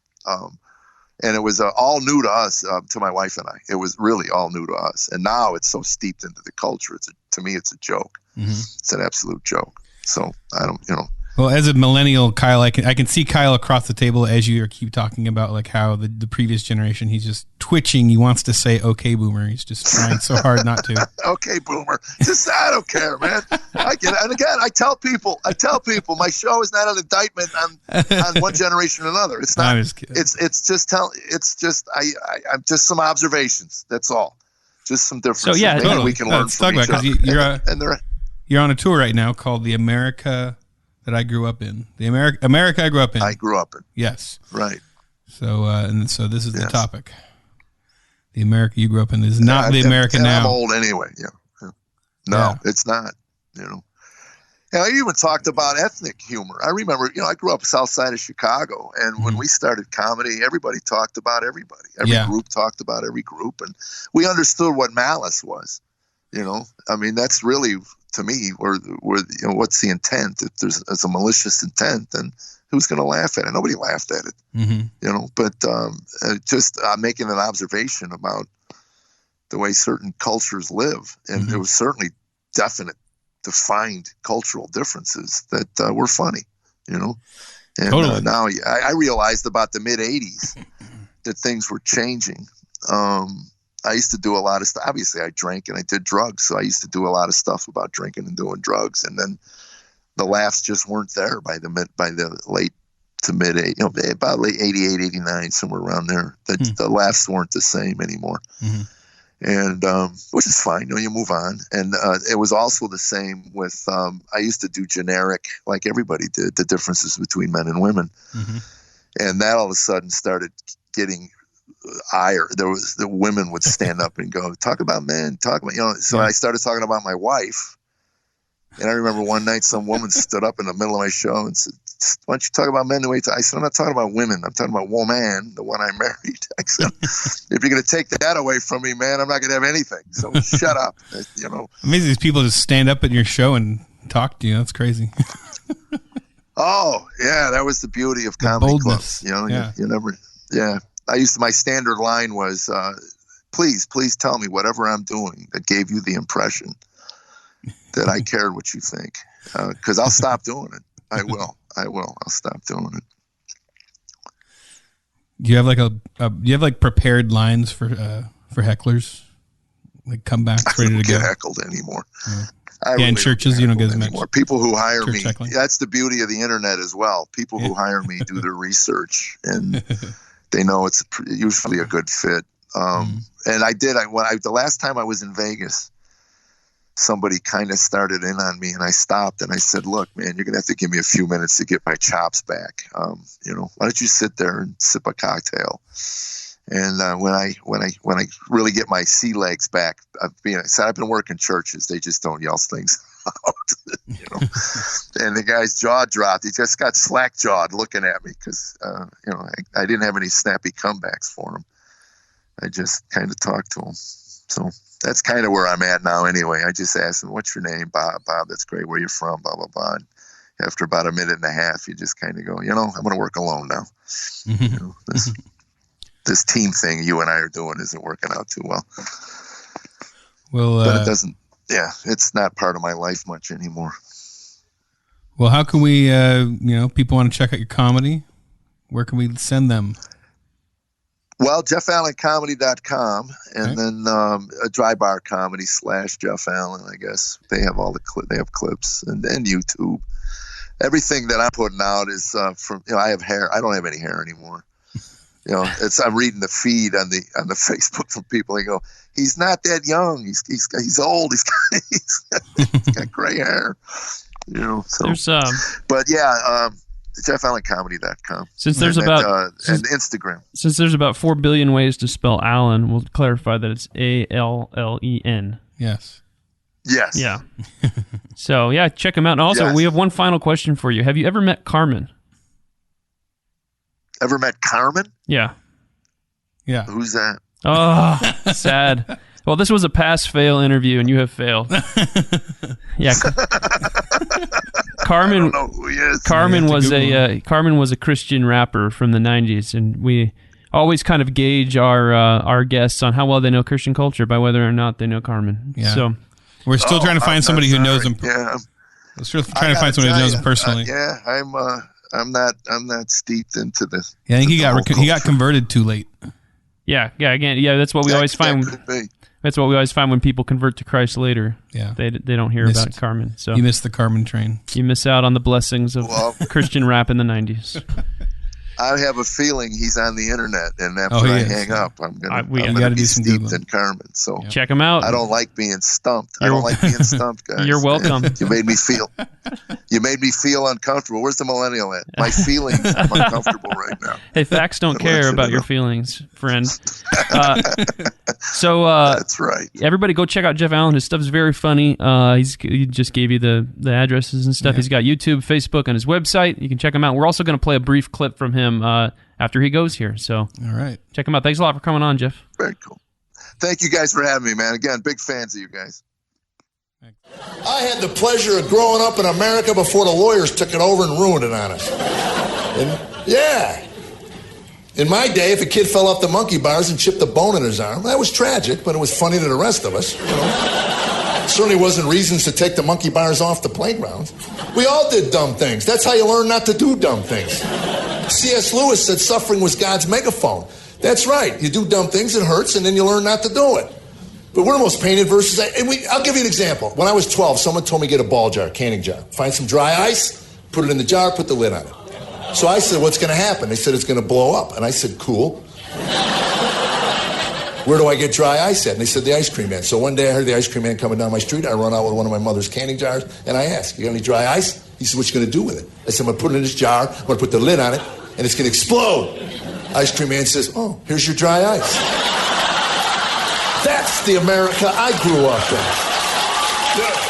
And it was all new to us, to my wife and I. It was really all new to us. And now it's so steeped into the culture. To me, it's a joke. Mm-hmm. It's an absolute joke. So I don't, Well, as a millennial, Kyle, I can see Kyle across the table as you keep talking about like how the previous generation, he's just twitching. He wants to say, "Okay, boomer." He's just trying so hard not to. Okay, boomer. Just I don't care, man. I get it. And again, I tell people, my show is not an indictment on one generation or another. It's not. I'm just kidding. It's just I'm just some observations. That's all. Just some differences. So, yeah, maybe totally. we can learn Let's from talk each about other. because you're on a tour right now called The America That I Grew Up In. The America I Grew Up In. I grew up in. Yes. Right. So this is the topic. The America you grew up in is not the America now. I'm old anyway. Yeah. No, it's not. You know. And I even talked about ethnic humor. I remember, I grew up south side of Chicago, and when we started comedy, everybody talked about everybody. Every group talked about every group, and we understood what malice was. I mean, that's really, to me, where what's the intent? If there's a malicious intent, then who's going to laugh at it? Nobody laughed at it. Mm-hmm. But just making an observation about the way certain cultures live, and there was certainly defined cultural differences that were funny, And totally. Now I realized about the mid '80s that things were changing. I used to do a lot of stuff. Obviously, I drank and I did drugs, so I used to do a lot of stuff about drinking and doing drugs. And then the laughs just weren't there by the late to mid about late '88, '89, somewhere around there. The laughs weren't the same anymore. Mm-hmm. And which is fine. You move on. And it was also the same with I used to do generic, like everybody did, the differences between men and women. Mm-hmm. And that all of a sudden started getting ire. The women would stand up and go, talk about men, So I started talking about my wife. And I remember one night some woman stood up in the middle of my show and said, why don't you talk about men the way I said, I'm not talking about women. I'm talking about woman, the one I married. I said, if you're going to take that away from me, man, I'm not going to have anything. So shut up. Amazing these people just stand up at your show and talk to you. That's crazy. Oh, yeah. That was the beauty of comedy clubs. You never, my standard line was, please tell me whatever I'm doing that gave you the impression that I cared what you think. Because I'll stop doing it. I will. I'll stop doing it. Do you have like prepared lines for hecklers? Like comebacks ready to go? I don't get heckled anymore. Yeah. In churches, you don't get as much. People who hire me, heckling. That's the beauty of the internet as well. People who hire me do their research and they know it's usually a good fit. And the last time I was in Vegas, somebody kind of started in on me and I stopped and I said, look, man, you're going to have to give me a few minutes to get my chops back. Why don't you sit there and sip a cocktail? And when I really get my sea legs back, I've been working churches. They just don't yell things out, and the guy's jaw dropped. He just got slack jawed looking at me because, I didn't have any snappy comebacks for him. I just kind of talked to him. So that's kind of where I'm at now anyway. I just asked him, what's your name? Bob, that's great. Where you from? Blah, blah, blah. And after about a minute and a half, you just kind of go, I'm going to work alone now. Mm-hmm. This team thing you and I are doing isn't working out too well. Well, but it doesn't, it's not part of my life much anymore. Well, how can we, people want to check out your comedy? Where can we send them? Well, JeffAllenComedy.com and then a Dry Bar Comedy / Jeff Allen, I guess. They have all they have clips and YouTube. Everything that I'm putting out is from, I have hair. I don't have any hair anymore. I'm reading the feed on the Facebook from people. They go, he's not that young. He's old. He's got gray hair. So. There's but JeffAllenComedy.com. Since there's and Instagram. Since there's about 4 billion ways to spell Allen, we'll clarify that it's Allen. Yes. Yes. Yeah. So check him out. And also, we have one final question for you. Have you ever met Carmen? Ever met Carmen? Yeah. Yeah. Who's that? Oh, sad. Well, this was a pass-fail interview, and you have failed. Yeah. Carmen. I don't know who he is. Carmen was a Christian rapper from the 90s, and we always kind of gauge our guests on how well they know Christian culture by whether or not they know Carmen. Yeah. So we're still trying to find somebody who knows him. Yeah. I was trying to find somebody who knows him personally. Yeah, I'm not steeped into this. Yeah, I think he got converted too late. Yeah. Again, that's what we always find. That's what we always find when people convert to Christ later. Yeah, they don't hear about Carmen. So you missed the Carmen train. You miss out on the blessings of Christian rap in the 90s. I have a feeling he's on the internet, and after I hang up, I'm gonna be steeped in Carmen. So check him out. I don't like being stumped. I don't like being stumped, guys. You're welcome. You made me feel uncomfortable. Where's the millennial at? My feelings are uncomfortable right now. Hey, facts don't care about your feelings, friend. That's right. Everybody, go check out Jeff Allen. His stuff is very funny. He just gave you the addresses and stuff. Yeah. He's got YouTube, Facebook, and his website. You can check him out. We're also going to play a brief clip from him after he goes here. So, all right, check him out. Thanks a lot for coming on, Jeff. Very cool. Thank you guys for having me, man. Again, big fans of you guys. I had the pleasure of growing up in America before the lawyers took it over and ruined it on us. In my day, if a kid fell off the monkey bars and chipped a bone in his arm, that was tragic, but it was funny to the rest of us. Certainly wasn't reasons to take the monkey bars off the playground. We all did dumb things. That's how you learn not to do dumb things. C.S. Lewis said suffering was God's megaphone. That's right. You do dumb things, it hurts, and then you learn not to do it. But we're the most painted verses. I'll give you an example. When I was 12, someone told me get a ball jar, canning jar. Find some dry ice, put it in the jar, put the lid on it. So I said, what's going to happen? They said, it's going to blow up. And I said, cool. Where do I get dry ice at? And they said, the ice cream man. So one day I heard the ice cream man coming down my street. I run out with one of my mother's canning jars, and I asked, you got any dry ice? He said, what you going to do with it? I said, I'm going to put it in this jar, I'm going to put the lid on it, and it's going to explode. Ice cream man says, oh, here's your dry ice. That's the America I grew up in. Yes.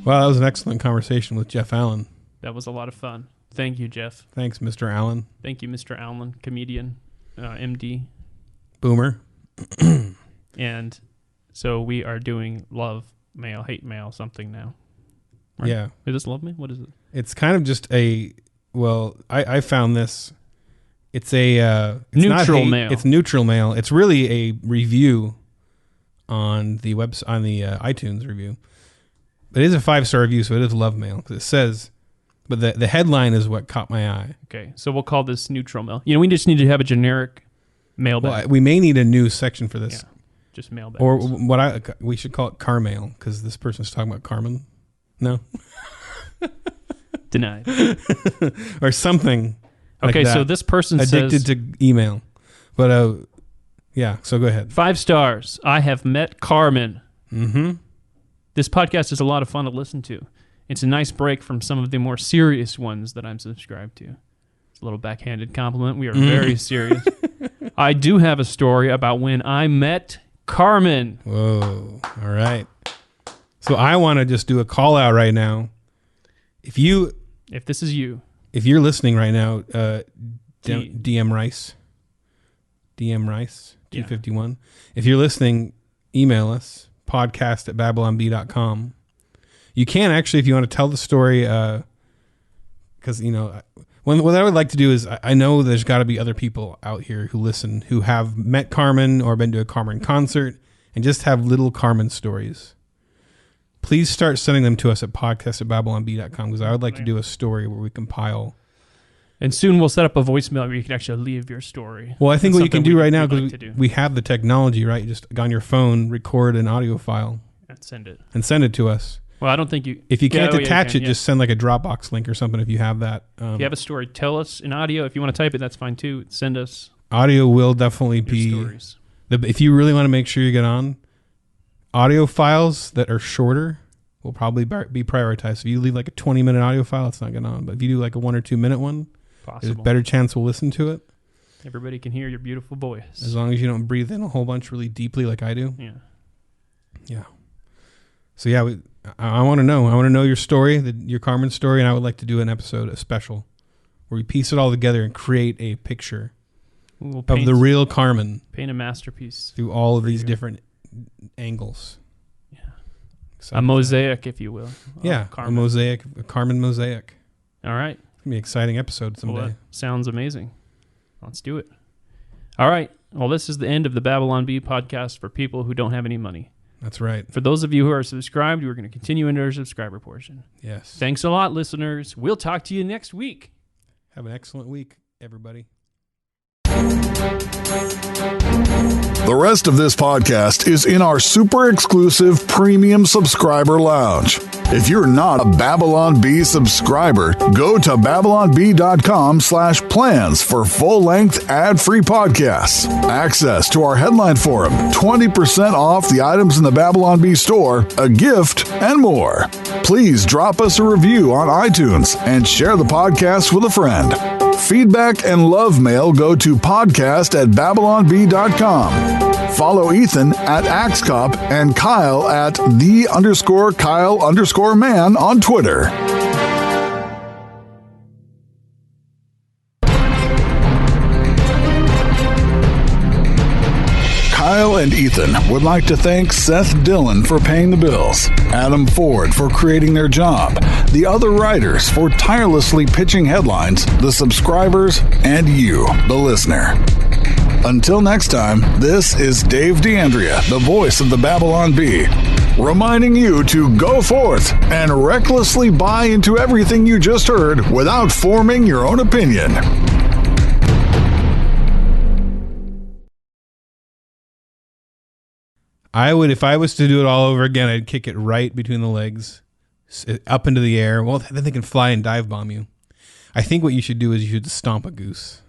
Well, that was an excellent conversation with Jeff Allen. That was a lot of fun. Thank you, Jeff. Thanks, Mr. Allen. Thank you, Mr. Allen, comedian, MD. Boomer. And so we are doing love mail, hate mail, something now. Right? Yeah. Is this love mail? What is it? It's kind of just I found this. It's it's neutral not hate, mail. It's neutral mail. It's really a review on the iTunes review. But it is a 5-star review, so it is love mail because it says. But the headline is what caught my eye. Okay, so we'll call this neutral mail. We just need to have a generic mailbag. Well, we may need a new section for this. Yeah, just mailbag. Or we should call it car mail because this person's talking about Carmen. No. Denied. Or something. Okay, like so this person addicted says... to email. But, yeah, so go ahead. 5 stars. I have met Carmen. Mm-hmm. This podcast is a lot of fun to listen to. It's a nice break from some of the more serious ones that I'm subscribed to. It's a little backhanded compliment. We are very serious. I do have a story about when I met Carmen. Whoa. All right. So I want to just do a call out right now. If this is you, if you're listening right now, DM Rice 251. Yeah. If you're listening, email us podcast@babylonb.com. You can actually, if you want to tell the story, because what I would like to do is I know there's got to be other people out here who listen who have met Carmen or been to a Carmen concert and just have little Carmen stories. Please start sending them to us at podcast@babylonb.com because I would like to do a story where we compile. And soon we'll set up a voicemail where you can actually leave your story. Well, I think what you can do right now, because we have the technology, right? You just on your phone, record an audio file. And send it. And send it to us. Well, I don't think you... If you can't attach it, just send like a Dropbox link or something if you have that. If you have a story, tell us in audio. If you want to type it, that's fine too. Send us... Audio will definitely be... stories. If you really want to make sure you get on, audio files that are shorter will probably be prioritized. If you leave like a 20-minute audio file, it's not getting on. But if you do like a 1 or 2 minute one, there's a better chance we'll listen to it. Everybody can hear your beautiful voice. As long as you don't breathe in a whole bunch really deeply like I do. Yeah. Yeah. So yeah, I want to know. I want to know your story, your Carmen story, and I would like to do an episode, a special, where we piece it all together and create a picture of the real Carmen. Paint a masterpiece. Through all of these different angles. Yeah. A mosaic, if you will. Yeah, a mosaic, a Carmen mosaic. All right. It's going to be an exciting episode someday. Well, sounds amazing. Let's do it. All right. Well, this is the end of the Babylon Bee podcast for people who don't have any money. That's right. For those of you who are subscribed, we're going to continue into our subscriber portion. Yes. Thanks a lot, listeners. We'll talk to you next week. Have an excellent week, everybody. The rest of this podcast is in our super exclusive premium subscriber lounge. If you're not a Babylon Bee subscriber, go to babylonbee.com/plans for full-length ad-free podcasts, access to our headline forum, 20% off the items in the Babylon Bee store, a gift, and more. Please drop us a review on iTunes and share the podcast with a friend. Feedback and love mail go to podcast@babylonbee.com. Follow Ethan at AxeCop and Kyle at _Kyle_Man on Twitter. Kyle and Ethan would like to thank Seth Dillon for paying the bills, Adam Ford for creating their job, the other writers for tirelessly pitching headlines, the subscribers, and you, the listener. Until next time, this is Dave D'Andrea, the voice of the Babylon Bee, reminding you to go forth and recklessly buy into everything you just heard without forming your own opinion. If I was to do it all over again, I'd kick it right between the legs, up into the air. Well, then they can fly and dive bomb you. I think what you should do is you should stomp a goose.